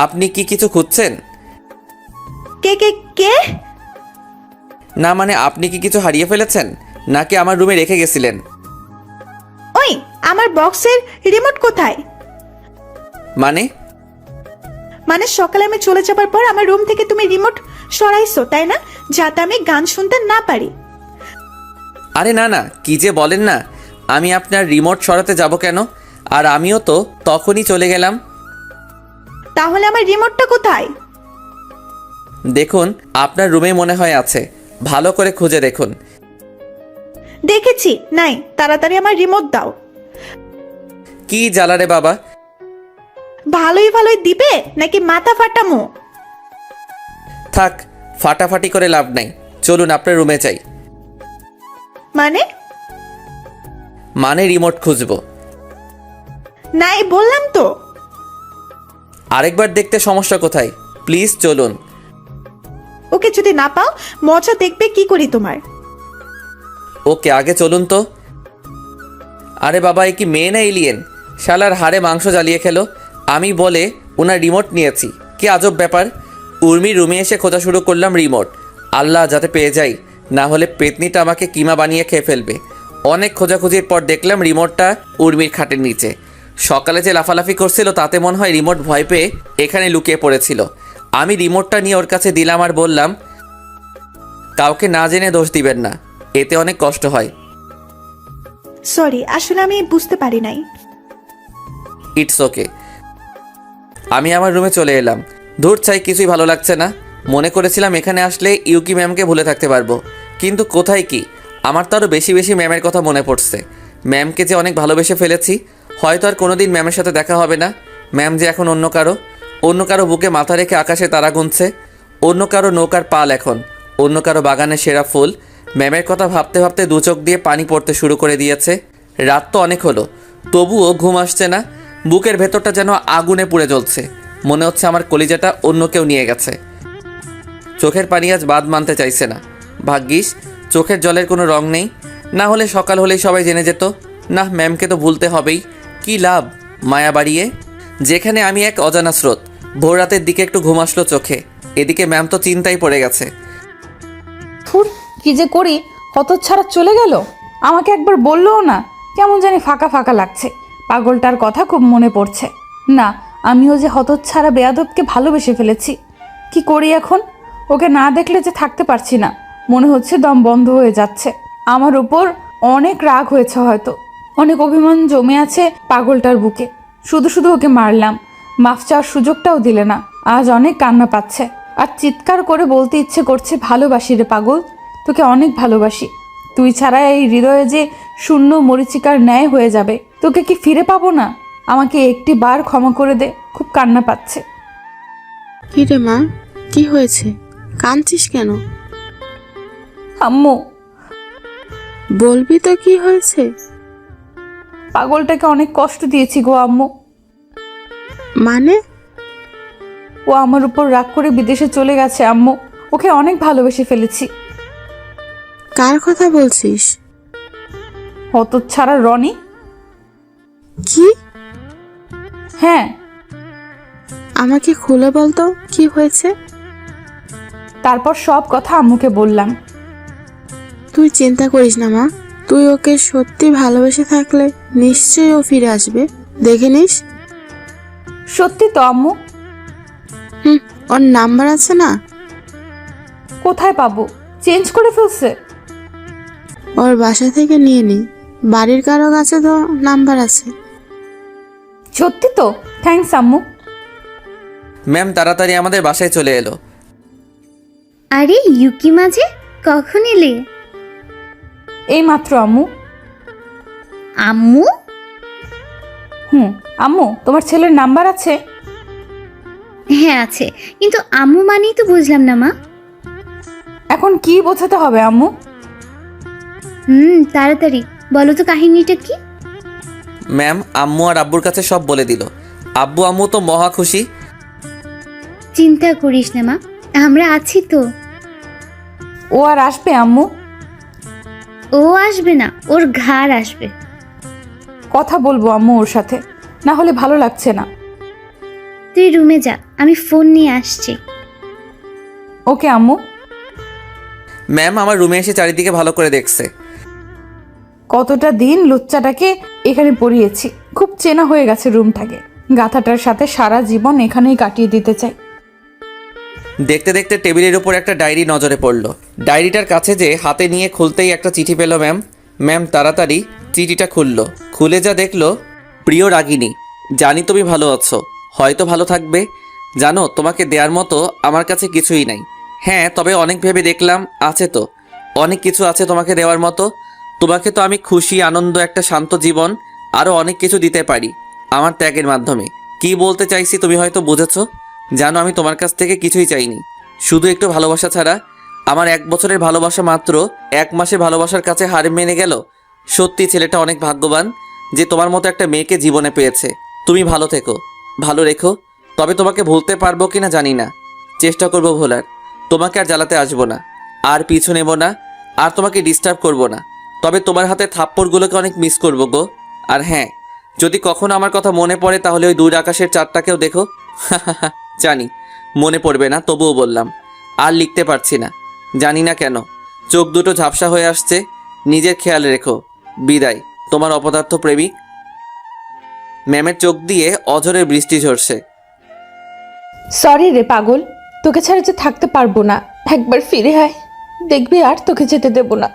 আপনি কি কিছু খুঁজছেন? কে কে কে? না মানে আপনি কি কিছু হারিয়ে ফেলেছেন, নাকি আমার রুমে রেখে গেছিলেন? ওই আমার বক্সের রিমোট কোথায়? মানে মানে সকালে আমি চলে যাবার পর আমার রুম থেকে তুমি রিমোট সরাইছো, তাই না? যাতে আমি গান শুনতে না পারি। আরে না না, কি যে বলেন না। আমি আপনার রিমোট সরাতে যাব কেন? আর আমিও তো তখনই চলে গেলাম। তাহলে আমার রিমোটটা কোথায়? দেখুন, আপনার রুমে মনে হয় আছে, ভালো করে খুঁজে দেখুন। দেখেছি, নাই। তাড়াতাড়ি আমার রিমোট দাও। কি জ্বালারে বাবা। ভালোই ভালোই দিবে নাকি মাথা ফাটামো? থাক, ফাটাফাটি করে লাভ নাই। চলুন আপনার রুমে যাই। মানে? মানে রিমোট খুঁজবো। নাই বললাম তো। আরেকবার দেখতে সমস্যা কোথায়? প্লিজ চলুন। ওকে যদি না পাও, মজা দেখবে কি করি তোমার। ওকে, আগে চলুন তো। আরে বাবা, এ কি মেয়ে না এলিয়েন? শালার হাড়ে মাংস জ্বালিয়ে খেলো। আমি বলে ওনার রিমোট নিয়েছি, কি আজব ব্যাপার। উর্মির রুমে এসে খোঁজা শুরু করলাম রিমোট। আল্লাহ যাতে পেয়ে যাই, না হলে পেতনিটা আমাকে কিমা বানিয়ে খেয়ে ফেলবে। অনেক খোঁজাখুঁজির পর দেখলাম রিমোটটা উর্মির খাটের নিচে। সকালে যে লাফালাফি করছিল তাতে মনে হয় রিমোট ভয় পেয়ে এখানে লুকিয়ে পড়েছিল। আমি রিমোটটা নিয়ে ওর কাছে দিলাম আর বললাম, কাউকে না জেনে দোষ দিবেন না, এতে অনেক কষ্ট হয়। সরি, আসলে আমি বুঝতে পারি নাই। It's okay. আমি আমার রুমে চলে এলাম। ধূর চাই, কিছুই ভালো লাগছে না। মনে করেছিলাম এখানে আসলে ইউকি ম্যামকে ভুলে থাকতে পারবো, কিন্তু কোথায় কি, আমার তো আরও বেশি বেশি ম্যামের কথা মনে পড়ছে। ম্যামকে যে অনেক ভালোবেসে ফেলেছি, হয়তো আর কোনোদিন ম্যামের সাথে দেখা হবে না। ম্যাম যে এখন অন্য কারো বুকে মাথা রেখে আকাশে তারা গুনছে, অন্য কারো নৌকার পাল এখন, অন্য কারো বাগানের সেরা ফুল। ম্যামের কথা ভাবতে ভাবতে দু চোখ দিয়ে পানি পড়তে শুরু করে দিয়েছে। রাত তো অনেক হলো, তবুও ঘুম আসছে না। বুকের ভেতরটা যেন আগুনে পুড়ে জ্বলছে। মনে হচ্ছে আমার কলিজাটা অন্য কেউ নিয়ে গেছে। চোখের পানি আজ বাদ মানতে চাইছে না। ভাগ্যিস চোখের জলের কোনো রং নেই, না হলে সকাল হলেই সবাই জেনে যেত। না, ম্যামকে তো ভুলতে হবেই। কি লাভ মায়া বাড়িয়ে, যেখানে আমি এক অজানা স্রোত। ভোর রাতের দিকে একটু ঘুম আসলো চোখে, এদিকে ম্যাম তো চিন্তায় পড়ে গেছে। ফুর, কি যে করি, হতচ্ছাড়া চলে গেল। আমাকে একবার বললোও না, কেমন জানি ফাঁকা ফাঁকা লাগছে। পাগলটার কথা খুব মনে পড়ছে। না, আমিও যে হতচ্ছাড়া বেয়াদবকে ভালোবেসে ফেলেছি। কি করি এখন? ওকে না দেখলে যে থাকতে পারছি না, মনে হচ্ছে দম বন্ধ হয়ে যাচ্ছে। আমার উপর অনেক রাগ হয়েছে, হয়তো অনেক অভিমান জমে আছে পাগলটার বুকে। শুধু শুধু ওকে মারলাম, মাফ চাওয়ার সুযোগটাও দিলে না। আজ অনেক কান্না পাচ্ছে, আর চিৎকার করে বলতে ইচ্ছে করছে, ভালোবাসি রে পাগল, তোকে অনেক ভালোবাসি। তুই ছাড়া এই হৃদয়ে যে শূন্য মরিচিকার ন্যায় হয়ে যাবে। তোকে কি ফিরে পাবো না? আমাকে একটি বার ক্ষমা করে দে, খুব কান্না পাচ্ছে। কি রে মা, কি হয়েছে? কাঁদছিস কেন? আম্মু, বলবি তো কি হয়েছে? পাগলটাকে অনেক কষ্ট দিয়েছি গো আম্মু। মানে? ও আমার উপর রাগ করে বিদেশে চলে গেছে আম্মু। ওকে অনেক ভালোবেসে ফেলেছি। কার কথা বলছিস? হতচ্ছাড়া রনি। কি? হ্যাঁ, আমাকে খুলে বলতো কি হয়েছে। তারপর সব কথা আম্মুকে বললাম। তুই চিন্তা করিস না মা, তুই ওকে সত্যি ভালোবেসে থাকলে নিশ্চয়ই ও ফিরে আসবে, দেখে নিস। সত্যি তো আম্মু। ওর নাম্বার আছে না? কোথায় পাবো? চেঞ্জ করে ফেলছে। ওর বাসা থেকে নিয়ে নি, বাড়ির কারো কাছে তো নাম্বার আছে। সত্যি তো? থ্যাঙ্কস আম্মু। ম্যাম তাড়াতাড়ি আমাদের বাসায় চলে এলো। আরে ইউকি মাঝে কখন এলে? এই মাত্র আম্মু। আম্মু? আম্মু, তোমার ছেলের নাম্বার আছে? হ্যাঁ আছে, কিন্তু আম্মু মানেই তো বুঝলাম না মা। এখন কি বোঝাতে হবে আম্মু? তাড়াতাড়ি বলো তো কাহিনীটা কি। ম্যাম আম্মু আর আব্বুর কাছে সব বলে দিল। আব্বু আম্মু তো মহা খুশি। চিন্তা করিস না মা, আমরা আছি তো। ও আর আসবে আম্মু? ও আসবে না, ওর ঘাড় আসবে। কথা বলবো আম্মু ওর সাথে, না হলে ভালো লাগছে না। তুই রুমে যা, আমি ফোন নিয়ে আসছি। ওকে আম্মু। ম্যাম আমার রুমে এসে চারিদিকে ভালো করে দেখছে। কতটা দিন লুচ্চাটাকে এখানে পড়িয়েছি, খুব চেনা হয়ে গেছে রুমটাকে। গাথাটার সাথে সারা জীবন এখানেই কাটিয়ে দিতে চাই। দেখতে দেখতে টেবিলের উপর একটা ডায়েরি নজরে পড়লো। ডায়েরিটার কাছে যে হাতে নিয়ে খুলতেই একটা চিঠি পেল ম্যাম। ম্যাম তাড়াতাড়ি চিঠিটা খুললো। খুলে যা দেখলো, প্রিয় রাগিনী, জানি তুমি ভালো আছো, হয়তো ভালো থাকবে। জানো তোমাকে দেওয়ার মতো আমার কাছে কিছুই নাই। হ্যাঁ, তবে অনেক ভেবে দেখলাম আছে তো, অনেক কিছু আছে তোমাকে দেওয়ার মতো। তোমাকে তো আমি খুশি, আনন্দ, একটা শান্ত জীবন, আরও অনেক কিছু দিতে পারি আমার ত্যাগের মাধ্যমে। কি বলতে চাইছি তুমি হয়তো বুঝেছো। জানো আমি তোমার কাছ থেকে কিছুই চাইনি, শুধু একটু ভালোবাসা ছাড়া। আমার 1 বছরের ভালোবাসা মাত্র 1 মাসে ভালোবাসার কাছে হার মেনে গেল। সত্যি ছেলেটা অনেক ভাগ্যবান যে তোমার মতো একটা মেয়েকে জীবনে পেয়েছে। তুমি ভালো থেকো, ভালো রেখো। তবে তোমাকে ভুলতে পারবো কিনা জানি না, চেষ্টা করবো ভোলার। তোমাকে আর জ্বালাতে আসবো না, আর পিছু নেব না, আর তোমাকে ডিস্টার্ব করব না। তবে তোমার হাতে থাপ্পড়গুলোকে অনেক মিস করবো গো। আর হ্যাঁ, যদি কখনো আমার কথা মনে পড়ে তাহলে ওই দূর আকাশের চাঁদটাকেও দেখো। জানি মনে পড়বে না, তবুও বললাম। আর লিখতে পারছি না, জানি না কেন, চোখ দুটো ঝাপসা হয়ে আসছে। নিজের খেয়াল রেখো। বিদায়, তোমার অপদার্থ প্রেমিক। ম্যামের চোখ দিয়ে অঝরে বৃষ্টি ঝরছে। সরি রে পাগল, তোকে ছাড়া যে থাকতে পারবো না। একবার ফিরে আয়, দেখবি আর তোকে যেতে দেব না।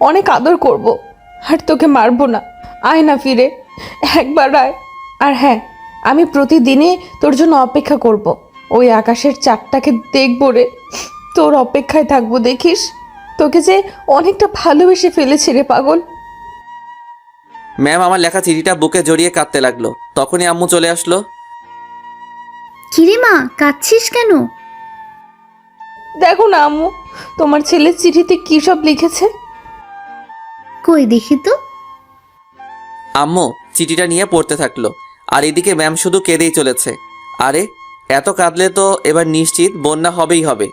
অনেক আদর করব, আর তোকে মারবো না। আয় না ফিরে, একবার আয়। আর হ্যাঁ, আমি প্রতিদিনই তোর জন্য অপেক্ষা করব। ওই আকাশের চাঁদটাকে দেখবো রে, তোর অপেক্ষায় থাকবো। দেখিস তোকে যে অনেকটা ভালোবেসে ফেলেছি রে পাগল। ম্যাম আমার লেখা চিঠিটা বুকে জড়িয়ে কাঁদতে লাগলো। তখনই আম্মু চলে আসলো। কিরে মা, কাঁদছিস কেন? দেখো না আম্মু, তোমার ছেলের চিঠিতে কি সব লিখেছে। কই দেখি তো। আম্মু চিঠিটা নিয়ে পড়তে থাকলো, আর এদিকে ম্যাম শুধু কেঁদেই চলেছে। আরে এত কাঁদলে তো এবার নিশ্চিত বন্যা হবেই হবে।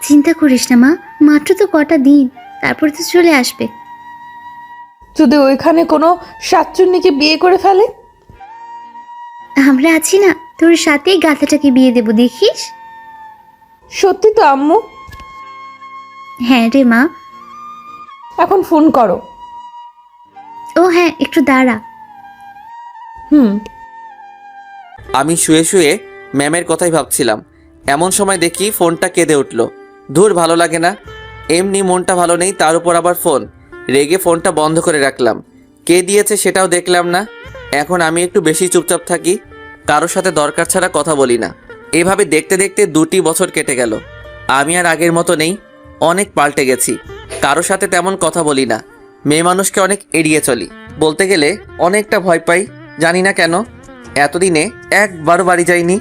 চিন্তা করিস না মা, মাত্র তো কটা দিন, তারপর তো চলে আসবে। যদি ওইখানে কোনো সাতচুন্নিকে বিয়ে করে ফেলে? আমরা আছি না, তোর সাথেই গাথাটাকে বিয়ে দেব, দেখিস। সত্যি তো আম্মু? হ্যাঁ রে মা। এখন ফোন করো। ও হ্যাঁ, একটু দাঁড়া। হুম। আমি শুয়ে শুয়ে ম্যামের কথাই ভাবছিলাম, এমন সময় দেখি ফোনটা কেঁদে উঠল। ধুর, ভালো লাগে না। এমনি মনটা ভালো নেই, তার উপর আবার ফোন। রেগে ফোনটা বন্ধ করে রাখলাম। কে দিয়েছে সেটাও দেখলাম না। এখন আমি একটু বেশি চুপচাপ থাকি, কারোর সাথে দরকার ছাড়া কথা বলি না। এভাবে দেখতে দেখতে 2টি বছর কেটে গেল। আমি আর আগের মতো নেই, অনেক পাল্টে গেছি। কারোর সাথে তেমন কথা বলি না, মেয়ে মানুষকে অনেক এড়িয়ে চলি। বলতে গেলে অনেকটা ভয় পাই, জানি না কেন। এতদিনে একবারও বাড়ি যাইনি।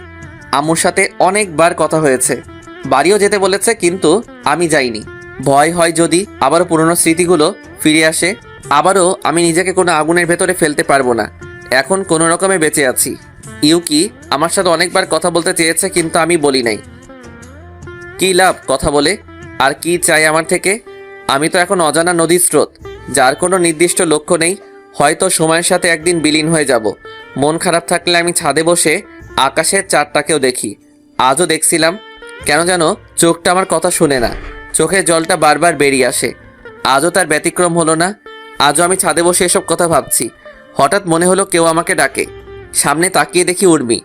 আম্মুর সাথে অনেকবার কথা হয়েছে, বাড়িও যেতে বলেছে, কিন্তু আমি যাইনি। ভয় হয় যদি আবারও পুরনো স্মৃতিগুলো ফিরে আসে, আবারও আমি নিজেকে কোনো আগুনের ভেতরে ফেলতে পারবো না। এখন কোনো রকমে বেঁচে আছি। ইউকি আমার সাথে অনেকবার কথা বলতে চেয়েছে, কিন্তু আমি বলি নাই। কী লাভ কথা বলে? আর কি চাই আমার থেকে? আমি তো এখন অজানা নদীর স্রোত, যার কোনো নির্দিষ্ট লক্ষ্য নেই। হয়তো সময়ের সাথে একদিন বিলীন হয়ে যাব। মন খারাপ থাকলে আমি ছাদে বসে আকাশের চাঁদটাকেও দেখি। আজও দেখছিলাম, কেন যেন চোখটা আমার কথা শুনে না, চোখের জলটা বারবার বেরিয়ে আসে। আজও তার ব্যতিক্রম হলো না। আজও আমি ছাদে বসে এসব কথা ভাবছি। হঠাৎ মনে হলো কেউ আমাকে ডাকে। সামনে তাকিয়ে দেখি উর্মি।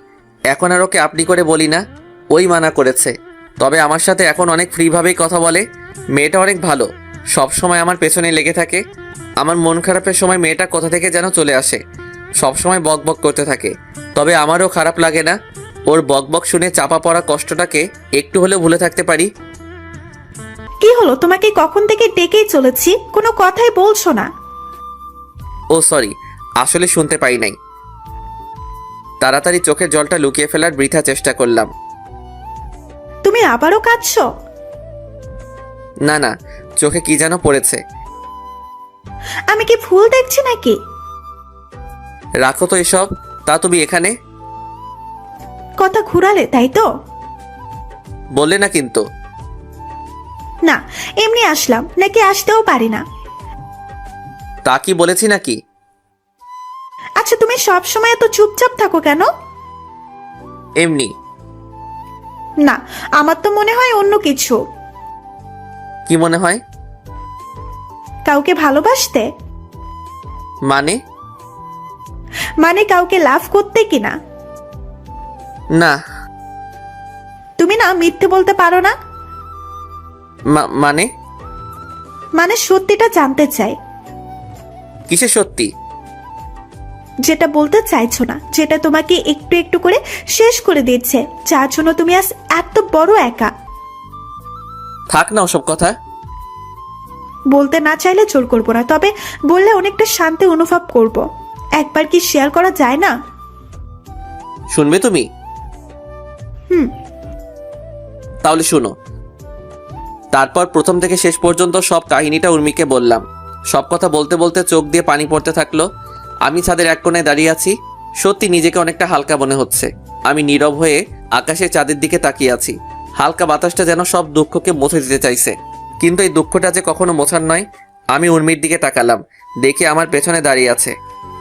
এখন আর ওকে আপনি করে বলি না, ওই মানা করেছে। তবে আমার সাথে এখন অনেক ফ্রিভাবেই কথা বলে। মেয়েটা অনেক ভালো, সব সময় আমার পেছনে লেগে থাকে। আমার মন খারাপের সময় মেয়েটা কোথা থেকে যেন চলে আসে, সব সময় বক বক করতে থাকে। তবে আমারও খারাপ লাগে না, ওর বক বক শুনে চাপা পড়া কষ্টটাকে একটু হলেও ভুলে থাকতে পারি। কি হলো, তোমাকে কখন থেকে ডেকেই চলেছি, কোনো কথাই বলছো না। ও সরি, আসলে শুনতে পাই নাই। তাড়াতাড়ি চোখের জলটা লুকিয়ে ফেলার বৃথা চেষ্টা করলাম। তুমি আবারও কাঁদছো? না না, চোখে কি যেন পড়েছে। আমি কি ভুল দেখছি নাকি? রাখো তো এসব। তা তুমি এখানে কথা ঘুরালে তাই তো? বললে না কিন্তু। না, এমনি আসলাম, নাকি আসতেও পারি না? তা কি বলেছি নাকি? আচ্ছা, তুমি সব সময় এত চুপচাপ থাকো কেন? এমনি। না, আমার তো মনে হয় অন্য কিছু। কি মনে হয়? কাউকে ভালোবাসতে? মানে? মানে কাউকে লাভ করতে কিনা? না। তুমি না মিথ্যে বলতে পারো না। মানে? মানে সত্যিটা জানতে চাই। কিসে সত্যি? যেটা বলতে চাইছো না, যেটা তোমাকে একটু একটু করে শেষ করে দিচ্ছে, যার জন্য তুমি আজ এত বড় একা। থাক না ওসব কথা। বলতে না চাইলে জোর করবো না, তবে বললে অনেকটা শান্তি অনুভব করব। একবার কি শেয়ার করা যায় না? শুনবে তুমি? হুম। তাহলে শুনো। তারপর প্রথম থেকে শেষ পর্যন্ত সব কাহিনীটা উর্মিকে বললাম। সব কথা বলতে বলতে চোখ দিয়ে পানি পড়তে থাকলো। আমি ছাদের এক কোণায় দাঁড়িয়ে আছি। সত্যি নিজেকে অনেকটা হালকা মনে হচ্ছে। আমি নীরব হয়ে আকাশের চাঁদের দিকে তাকিয়ে আছি। হালকা বাতাসটা যেন সব দুঃখকে মুছে দিতে চাইছে, কিন্তু এই দুঃখটা যে কখনো মোছার নয়। আমি উর্মির দিকে তাকালাম, দেখে আমার পেছনে দাঁড়িয়ে আছে।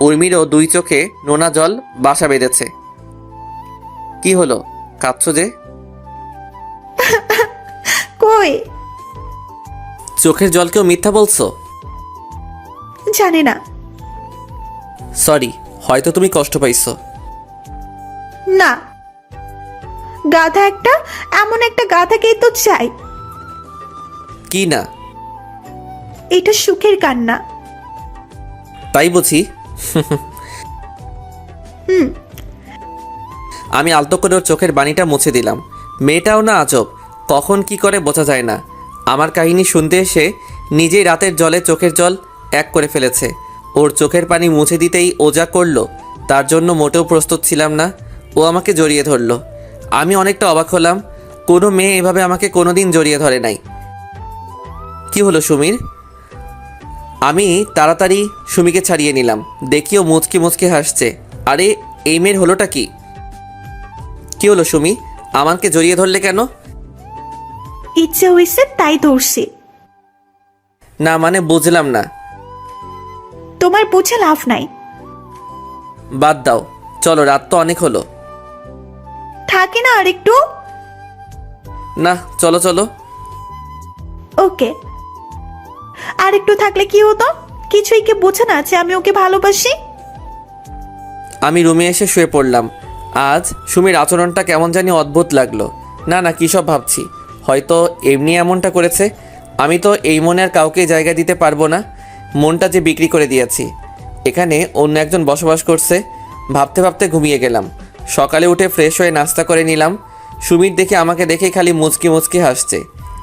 উর্মিরও 2 চোখে নোনা জল বাসা বেঁধেছে। কি হলো, কাঁদছো যে? কই? চোখের জলকেও মিথ্যা বলছো? জানি না। সরি, হয়তো তুমি কষ্ট পাইছো। না, গাধা একটা, এমন একটা গাধাকেই তো চাই। কি না? এটা সুখের কান্না। তাই বুঝি? হুম। আমি আলতো করে ওর চোখের বাণীটা মুছে দিলাম। মেয়েটাও না আজব, কখন কি করে বোঝা যায় না। আমার কাহিনী শুনতে এসে নিজেই রাতের জলে চোখের জল এক করে ফেলেছে। ওর চোখের পানি মুছে দিতেই ও যা করলো তার জন্য মোটেও প্রস্তুত ছিলাম না। ও আমাকে জড়িয়ে ধরলো। আমি অনেকটা অবাক হলাম, কোনো মেয়ে এভাবে আমাকে কোনোদিন জড়িয়ে ধরে নাই। কি হলো সুমির? আমি তাড়াতাড়ি সুমিকে ছাড়িয়ে নিলাম। দেখিও মুচকি মুচকি হাসছে। আরে এই মেয়ের হলোটা কি? কি হলো সুমি, আমাকে জড়িয়ে ধরলে কেন? ইচ্ছে হয়েছে তাই ধরছি। না মানে বুঝলাম না। তোমার বুঝে লাভ নাই। বাদ দাও, চলো, রাত তো অনেক হলো। থাকে না আর একটু? না, চলো চলো। ওকে, আর একটু থাকলে কি হতো? কিছুই কি বোঝে না যে আমি ওকে ভালোবাসি? আমি রুমে এসে শুয়ে পড়লাম। আজ সুমির আচরণটা কেমন জানি অদ্ভুত লাগলো। না না, কী সব ভাবছি, হয়তো এমনি এমনটা করেছে। আমি তো এই মনে আর কাউকে জায়গা দিতে পারবো না। মনটা যে বিক্রি করে দিয়েছি। এখানে অন্য একজন বসবাস করছে। ভাবতে ভাবতে ঘুমিয়ে গেলাম। সকালে উঠে ফ্রেশ হয়ে নাস্তা করে নিলাম। সুমির দেখে আমাকে দেখে খালি মুচকি মুচকি হাসছে।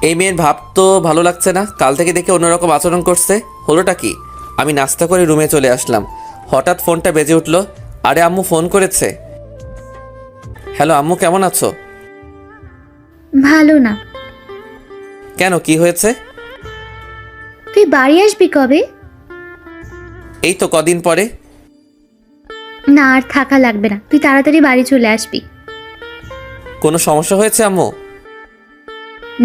এই মেয়ের ভাব তো ভালো লাগছে না। কাল থেকে দেখে অন্যরকম আচরণ করছে। হলোটা কি? আমি নাস্তা করে রুমে চলে আসলাম। হঠাৎ ফোনটা বেজে উঠলো। আরে আম্মু ফোন করেছে। হ্যালো আম্মু, কেমন আছো? ভালো না। কেন, কি হয়েছে? তুই বাড়ি আসবি কবে? এই তো কদিন পরে। না, আর থাকা লাগবে না, তুই তাড়াতাড়ি বাড়ি চলে আসবি। কোনো সমস্যা হয়েছে আম্মু?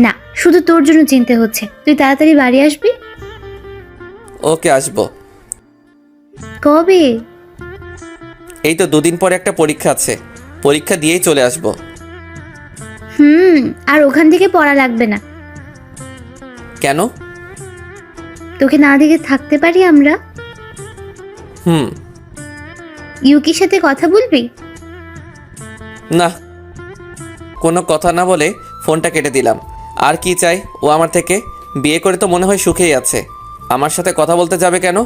না, শুধু তোর জন্য চিন্তা হচ্ছে, তুই তাড়াতাড়ি বাড়ি আসবি। ওকে, আসবো। কবে? এই তো দুদিন পরে একটা পরীক্ষা আছে, পরীক্ষা দিয়েই চলে আসবো। আর ওখান থেকে পড়া লাগবে না। কেন? তোকে না দেখে থাকতে পারি আমরা? ইউকির সাথে কথা বলবি? না, কোনো কথা না বলে ফোনটা কেটে দিলাম। আর কি চাই ও আমার থেকে? বিয়ে করে তো মনে হয় সুখেই আছে। আমার সাথে কথা বলতে যাবে কেন?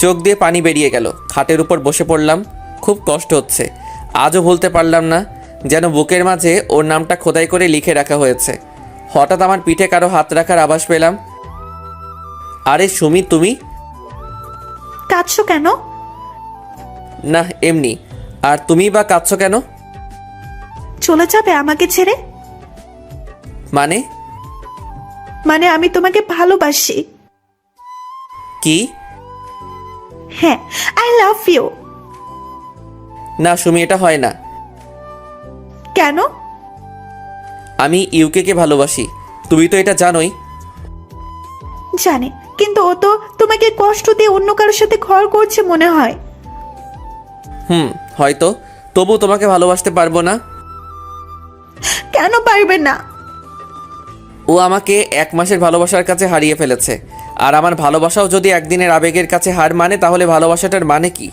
চোখ দিয়ে পানি বেরিয়ে গেল। খাটের উপর বসে পড়লাম। খুব কষ্ট হচ্ছে। আজও ভুলতে পারলাম না, যেন বুকের মাঝে ওর নামটা খোদাই করে লিখে রাখা হয়েছে। হঠাৎ আমার পিঠে কারো হাত রাখার আভাস পেলাম। আরে সুমি, তুমি? কাঁদছো কেন? না, এমনি। আর তুমি বা কাঁদছো কেন? চলে যাবে আমাকে ছেড়ে? মানে? মানে আমি তোমাকে ভালোবাসি। কি? হ্যাঁ, আই লাভ ইউ। না সুমি, এটা হয় না। কেন? আমি ইউকে ভালোবাসি, তুমি তো এটা জানোই। জানি, কিন্তু ও তো তোমাকে কষ্ট দিয়ে অন্য কারোর সাথে ঘর করছে মনে হয়। হয়তো, তবু তোমাকে ভালোবাসতে পারবো না। কেন পারবে না? ও আমাকে 1 মাসের ভালোবাসার কাছে হারিয়ে ফেলেছে। আর আমার ভালোবাসাও যদি একদিনের আবেগের কাছে হার মানে, তাহলে ভালোবাসাটার মানে কি?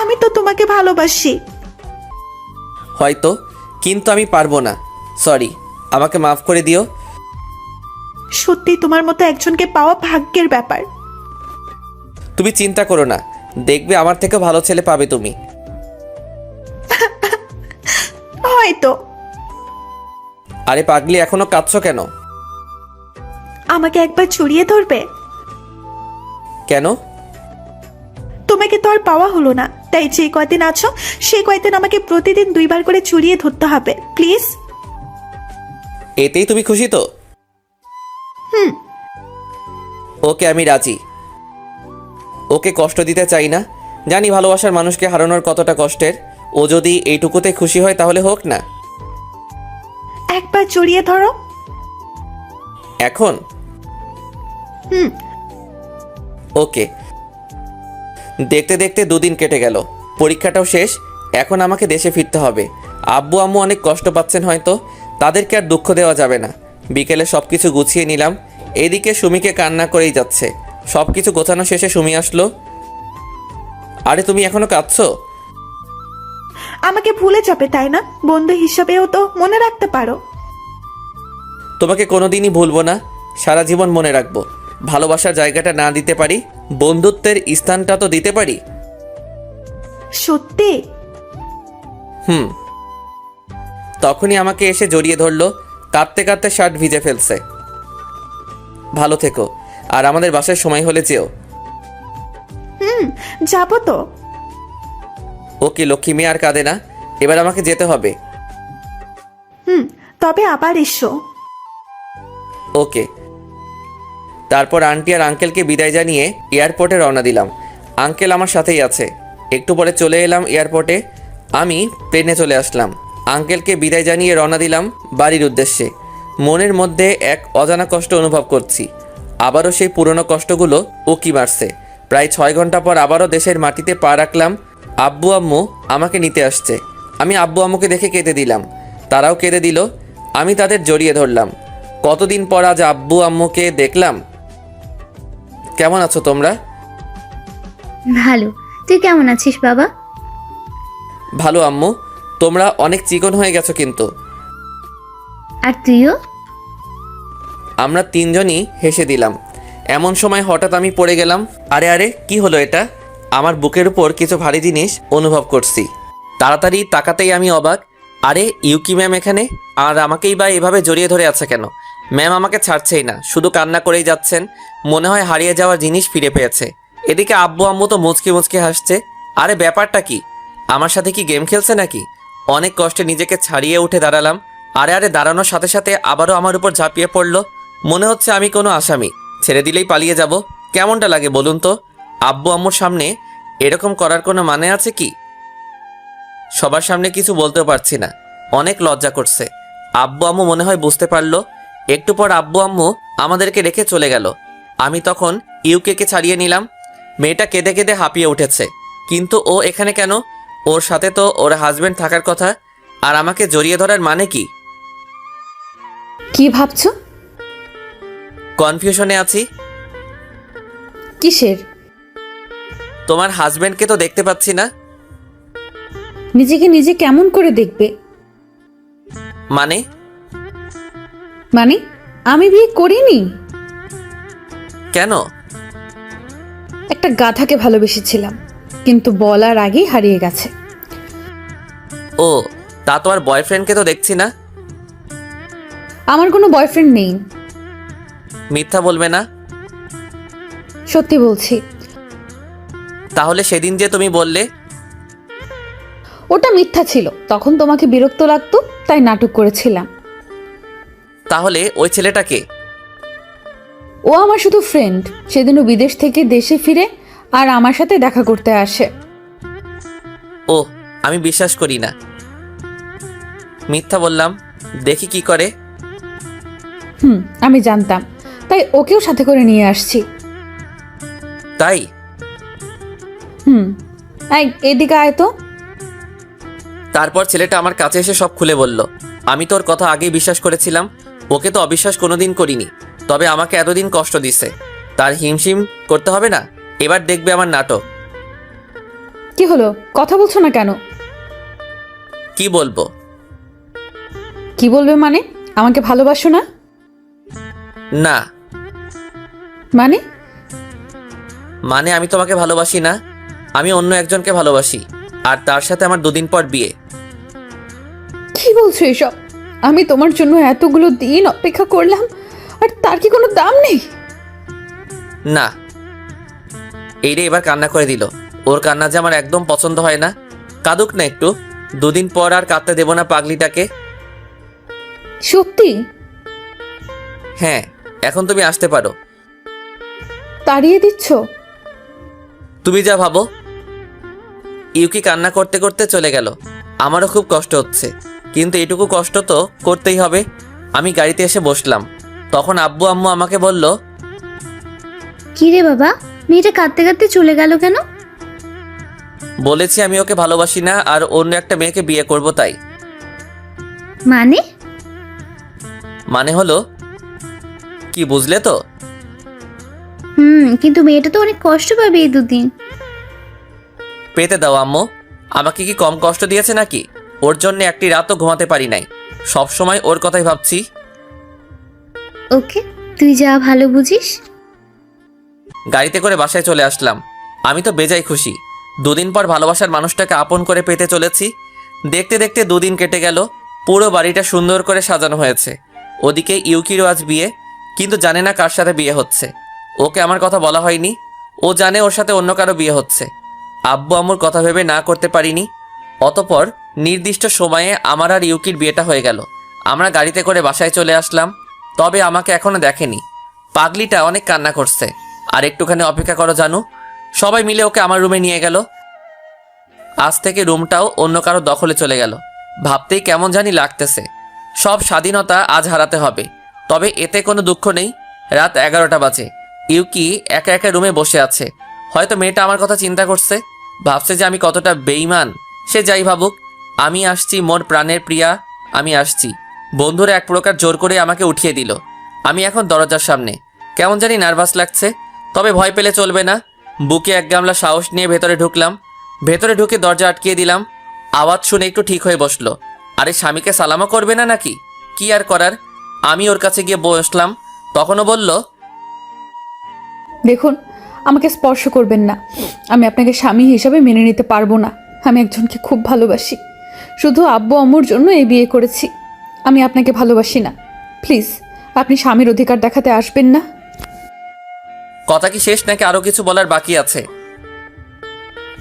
আমি তো তোমাকে ভালোবাসি। হয়তো, কিন্তু আমি পারবো না। সরি, আমাকে মাফ করে দিও। সত্যি তোমার মতো একজনকে পাওয়া ভাগ্যের ব্যাপার। তুমি চিন্তা করো না, দেখবে আমার থেকে ভালো ছেলে পাবে তুমি। হয়তো। আরে পাগলি, এখনো কাঁদছো কেন? আমাকে একবার জড়িয়ে ধরবে? কেন? তোমাকে তো আর পাওয়া হলো না, তাই যে কয়দিন আছো সেই কয়দিন আমাকে প্রতিদিন 2 বার করে জড়িয়ে ধরতে হবে, প্লিজ। এতেই তুমি খুশি তো? ওকে, আমি রাজি। ওকে কষ্ট দিতে চাই না। জানি ভালোবাসার মানুষকে হারানোর কতটা কষ্টের। ও যদি এইটুকুতে খুশি হয় তাহলে হোক না। একবার জড়িয়ে ধরো। এখন? হুম। ওকে। দেখতে দেখতে 2 দিন কেটে গেল। পরীক্ষাটাও শেষ। এখন আমাকে দেশে ফিরতে হবে। আব্বু আম্মু অনেক কষ্ট পাচ্ছেন হয়তো, তাদেরকে আর দুঃখ দেওয়া যাবে না। বিকেলে সব কিছু গুছিয়ে নিলাম। এদিকে সুমিকে কান্না করেই যাচ্ছে। সব কিছু গোছানো শেষে সুমি আসলো। আরে তুমি এখনো কাঁদছো? আমাকে ভুলে যাবে তাই না? বন্ধু হিসাবেও তো মনে রাখতে পারো। তোমাকে কোনোদিনই ভুলবো না, সারা জীবন মনে রাখবো। ভালোবাসার জায়গাটা না দিতে পারি, বন্ধুত্বের স্থানটা তো দিতে পারি। সত্যি? তখনই আমাকে এসে জড়িয়ে ধরলো। কাঁদতে কাঁদতে শার্ট ভিজে ফেলছে। ভালো থেকো, আর আমাদের বাসায় সময় হলে যেও। যাবো তো। ওকে লক্ষ্মী মেয়ে আর কাঁদে না, এবার আমাকে যেতে হবে। তবে আবার এসো। ওকে। তারপর আন্টি আর আঙ্কেলকে বিদায় জানিয়ে এয়ারপোর্টে রওনা দিলাম। আঙ্কেল আমার সাথেই আছে। একটু পরে চলে এলাম এয়ারপোর্টে। আমি প্লেনে চলে আসলাম। আঙ্কেলকে বিদায় জানিয়ে রওনা দিলাম বাড়ির উদ্দেশ্যে। মনের মধ্যে এক অজানা কষ্ট অনুভব করছি। আবারও সেই পুরনো কষ্টগুলো উকি মারছে। প্রায় 6 ঘন্টা পর আবারও দেশের মাটিতে পা রাখলাম। আব্বু আম্মু আমাকে নিতে আসছে। আমি আব্বু আম্মুকে দেখে কেঁদে দিলাম, তারাও কেঁদে দিল। আমি তাদের জড়িয়ে ধরলাম। কতদিন পর আজ আব্বু আম্মুকে দেখলাম। কেমন আছো তোমরা? ভালো। তুই কেমন আছিস বাবা? ভালো আম্মু। তোমরা অনেক চিকন হয়ে গেছো কিন্তু। আর তুইও? আমরা তিনজনই হেসে দিলাম। এমন সময় হঠাৎ আমি পড়ে গেলাম। আরে আরে, কি হলো এটা? আমার বুকের উপর কিছু ভারী জিনিস অনুভব করছি। তাড়াতাড়ি তাকাতেই আমি অবাক। আরে ইউকি ম্যাম এখানে, আর আমাকেই বা এভাবে জড়িয়ে ধরে আছে কেন? ম্যাম আমাকে ছাড়ছেই না, শুধু কান্না করেই যাচ্ছেন। মনে হয় হারিয়ে যাওয়ার জিনিস ফিরে পেয়েছে। এদিকে আব্বু আম্মু তো মুচকি মুচকি হাসছে। আরে ব্যাপারটা কি? আমার সাথে কি গেম খেলছে নাকি? অনেক কষ্টে নিজেকে ছাড়িয়ে উঠে দাঁড়ালাম। আরে আরে, দাঁড়ানোর সাথে সাথে আবারও আমার উপর ঝাঁপিয়ে পড়লো। মনে হচ্ছে আমি কোনো আসামি, ছেড়ে দিলেই পালিয়ে যাব। কেমনটা লাগে বলুন তো? আব্বু আম্মুর সামনে এরকম করার কোনো মানে আছে কি? সবার সামনে কিছু বলতেও পারছি না, অনেক লজ্জা করছে। আব্বু আম্মু মনে হয় বুঝতে পারলো। একটু পর আব্বু আম্মু আমাদেরকে রেখে চলে গেল। আমি তখন ইউকেকে ছাড়িয়ে নিলাম। মেয়েটা কেঁদে কেঁদে হাঁপিয়ে উঠেছে, কিন্তু ও এখানে কেন? ওর সাথে তো ওর হাজবেন্ড থাকার কথা। আর আমাকে জড়িয়ে ধরার মানে কি? কি ভাবছো? কনফিউশনে আছি। কিসের? তোমার হাজবেন্ডকে তো দেখতে পাচ্ছি না। নিজেকে নিজে কেমন করে দেখবে? মানে? মানে আমি বিয়ে করিনি। কেন? একটা গাধাকে ভালোবেসেছিলাম, কিন্তু বলার আগেই হারিয়ে গেছে। ও, তা তো আর বয়ফ্রেন্ডকে তো দেখছি না। আমার কোনো বয়ফ্রেন্ড নেই। মিথ্যা বলবে না। সত্যি বলছি। তাহলে সেদিন যে তুমি বললে। ওটা মিথ্যা ছিল, তখন তোমাকে বিরক্ত লাগতো তাই নাটক করেছিলাম। তাহলে ওই ছেলেটাকে? ও আমার শুধু ফ্রেন্ড। সেদিনও বিদেশ থেকে দেশে ফিরে আর আমার সাথে দেখা করতে আসে। ও, আমি বিশ্বাস করি না। মিথ্যা বললাম, দেখি কি করে। আমি জানতাম, তাই ওকেও সাথে করে নিয়ে আসছি। তাই? এই এদিকে আয় তো। তারপর ছেলেটা আমার কাছে এসে সব খুলে বলল। আমি তোর কথা আগেই বিশ্বাস করেছিলাম, ওকে তো অবিশ্বাস কোনোদিন করিনি। তবে আমাকে এতদিন কষ্ট দিছে, তার হিমশিম করতে হবে না। এবার দেখবে আমার নাটক। কি হলো, কথা বলছো না কেন? কি বলবো? কি বলবে মানে? আমাকে ভালোবাসো না? না। মানে? মানে আমি তোমাকে ভালোবাসি না, আমি অন্য একজনকে ভালোবাসি। আর তার সাথে আমার 2 দিন পর বিয়ে। কি বলছো এসব? আমি তোমার জন্য এতগুলো দিন অপেক্ষা করলাম, আর তার কি কোনো দাম নেই? না। এই রে, এবার কান্না করে দিল। ওর কান্না যে আমার একদম পছন্দ হয় না। কাঁদুক না একটু, 2 দিন পর আর কাঁদতে দেব না পাগলিটাকে। সত্যি? হ্যাঁ, এখন তুমি আসতে পারো। তাড়িয়ে দিচ্ছ? তুমি যা ভাবো। ইউকি কান্না করতে করতে চলে গেল। আমারও খুব কষ্ট হচ্ছে, কিন্তু এটুকু কষ্ট তো করতেই হবে। আমি গাড়িতে এসে বসলাম। তখন আব্বু আম্মু আমাকে বলল, কি রে বাবা, মেয়েটা কাঁদতে কাঁদতে চলে গেল কেন? বলেছি আমি ওকে ভালোবাসি না আর অন্য একটা মেয়েকে বিয়ে করব তাই। মানে? মানে হলো কি, বুঝলে তো? কিন্তু মেয়েটা তো অনেক কষ্ট পাবে এই 2 দিন। পেতে দাও আম্মু। আমাকে কি কম কষ্ট দিয়েছে নাকি? ওর জন্য একটি রাতও ঘুমাতে পারি নাই। সব সময় ওর কথাই ভাবছি। ওকে, তুই যা ভালো বুঝিস। গাড়িতে করে বাসায় চলে আসলাম। আমি তো বেজায় খুশি। 2 দিন পর ভালোবাসার মানুষটাকে আপন করে পেতে চলেছি। দেখতে দেখতে 2 দিন কেটে গেল। পুরো বাড়িটা সুন্দর করে সাজানো হয়েছে। ওদিকে ইউকিরও আজ বিয়ে, কিন্তু জানে না কার সাথে বিয়ে হচ্ছে। ওকে আমার কথা বলা হয়নি। ও জানে ওর সাথে অন্য কারো বিয়ে হচ্ছে। আব্বু আম্মুর কথা ভেবে না করতে পারিনি। অতপর নির্দিষ্ট সময়ে আমার আর ইউকির বিয়েটা হয়ে গেল। আমরা গাড়িতে করে বাসায় চলে আসলাম। তবে আমাকে এখনো দেখেনি। পাগলিটা অনেক কান্না করছে। আর একটুখানি অপেক্ষা করো জানু। সবাই মিলে ওকে আমার রুমে নিয়ে গেল। আজ থেকে রুমটাও অন্য কারো দখলে চলে গেল। ভাবতেই কেমন জানি লাগতেছে। সব স্বাধীনতা আজ হারাতে হবে। তবে এতে কোনো দুঃখ নেই। রাত 11টা বাজে। ইউকি একা একা রুমে বসে আছে। হয়তো মেয়েটা আমার কথা চিন্তা করছে, ভাবছে যে আমি কতটা বেঈমান। সে যাই ভাবুক, আমি আসছি মোর প্রাণের প্রিয়া, আমি আসছি। বন্ধুরা এক প্রকার জোর করে আমাকে উঠিয়ে দিল। আমি এখন দরজার সামনে। কেমন জানি নার্ভাস লাগছে, তবে ভয় পেলে চলবে না। বুকে এক গামলা সাহস নিয়ে ভেতরে ঢুকলাম। ভেতরে ঢুকে দরজা আটকিয়ে দিলাম। আওয়াজ শুনে একটু ঠিক হয়ে বসলো। আরে স্বামীকে সালামও করবে না নাকি? কি আর করার, আমি ওর কাছে গিয়ে বসলাম। তখনও বলল, দেখুন, আমাকে স্পর্শ করবেন না। আমি আপনাকে স্বামী হিসাবে মেনে নিতে পারবো না। আমি একজনকে খুব ভালোবাসি। শুধু আব্বু আম্মুর জন্য এই বিয়ে করেছি। আমি আপনাকে ভালোবাসি না। প্লিজ, আপনি স্বামীর অধিকার দেখাতে আসবেন না। কথা কি শেষ নাকি আরো কিছু বলার বাকি আছে?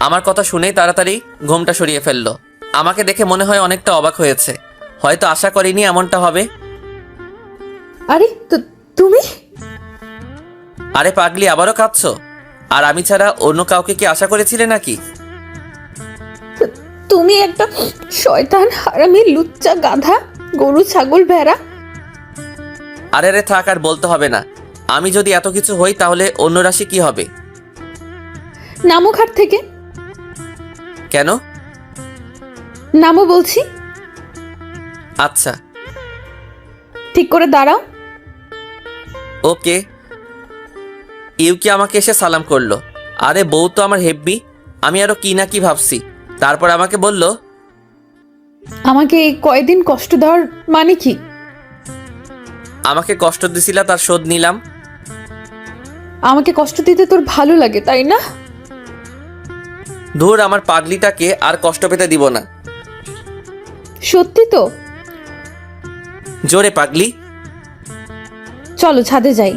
আমার কথা শুনেই তাড়াতাড়ি ঘুমটা সরিয়ে ফেললো। আমাকে দেখে মনে হয় অনেকটা অবাক হয়েছে। হয়তো আশা করিনি এমনটা হবে। আরে তুমি? আরে পাগলি, আবারও কাঁদছো? আর আমি ছাড়া অন্য কাউকে কি আশা করেছিলে নাকি? তুমি একটা শয়তান, হারামি, লুচ্চা, গাধা, গরু, ছাগল, ভেড়া। আরে আরে থাক, আর বলতে হবে না। আমি যদি এত কিছু হই তাহলে অন্য রাশি কি হবে? নামো খাট থেকে। কেন? নামো বলছি। আচ্ছা ঠিক করে দাঁড়াও। ওকে। ইউকি আমাকে এসে সালাম করলো। আরে বউ তো আমার হেব্বি। আমি আরো কি না কি ভাবছি। তারপর আমাকে বলল, আমাকে এই কয়দিন কষ্ট দেওয়ার মানে কি? আমাকে কষ্ট দিছিলা, তার শোধ নিলাম। আমাকে কষ্ট দিতে তোর ভালো লাগে, তাই না? ধুর, আমার পাগলিটাকে আর কষ্ট পেতে দিব না। সত্যি তো? জোরে পাগলি। চলো ছাদে যাই।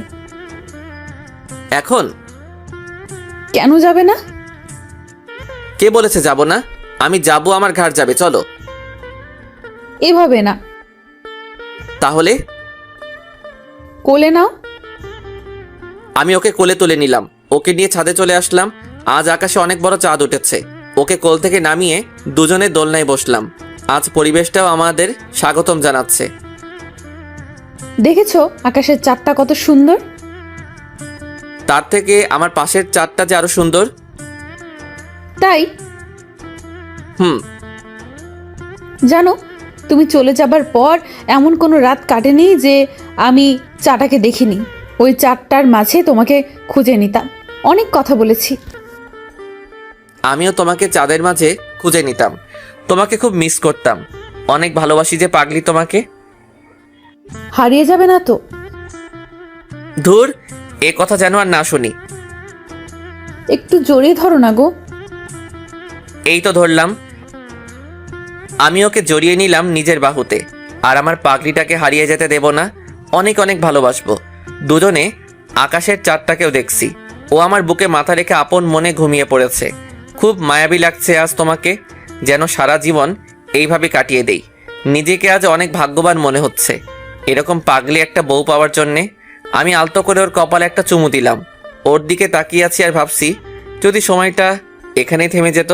এখন? কেন যাবে না? কে বলেছে যাব না? আমি যাব, আমার ঘাট যাবে, চলো। এভাবে না। তাহলে? কোলে নাও। আমি ওকে কোলে তুলে নিলাম। ওকে নিয়ে ছাদে চলে আসলাম। আজ আকাশে অনেক বড় চাঁদ উঠেছে। ওকে কোল থেকে নামিয়ে দুজনে দোলনায় বসলাম। আজ পরিবেশটাও আমাদের স্বাগতম জানাচ্ছে। দেখেছো আকাশের চাঁদটা কত সুন্দর? তার থেকে আমার পাশের চাঁদটা যে আরো সুন্দর। তাই? জানো, তুমি চলে যাবার পর এমন কোনো রাত কাটেনি যে আমি চাটাকে দেখিনি। ওই চারটার মাঝে তোমাকে খুঁজে নিতাম। অনেক কথা বলেছি। আমিও তোমাকে চাঁদের মাঝে খুঁজে নিতাম। তোমাকে খুব মিস করতাম। অনেক ভালোবাসি যে পাগলি তোমাকে। হারিয়ে যাবে না তো? ধুর, এ কথা যেন আর না শুনি। একটু জোরে ধরো না গো। এই তো ধরলাম। আমি ওকে জড়িয়ে নিলাম নিজের বাহুতে। আর আমার পাগলিটাকে হারিয়ে যেতে দেব না। অনেক অনেক ভালোবাসবো। দুজনে আকাশের চাঁদটাকেও দেখছি। ও আমার বুকে মাথা রেখে আপন মনে ঘুমিয়ে পড়েছে। খুব মায়াবী লাগছে আজ তোমাকে। যেন সারা জীবন এইভাবে কাটিয়ে দেই। নিজেকে আজ অনেক ভাগ্যবান মনে হচ্ছে এরকম পাগলি একটা বউ পাওয়ার জন্যে। আমি আলতো করে ওর কপালে একটা চুমু দিলাম। ওর দিকে তাকিয়ে আছি আর ভাবছি, যদি সময়টা এখানেই থেমে যেত।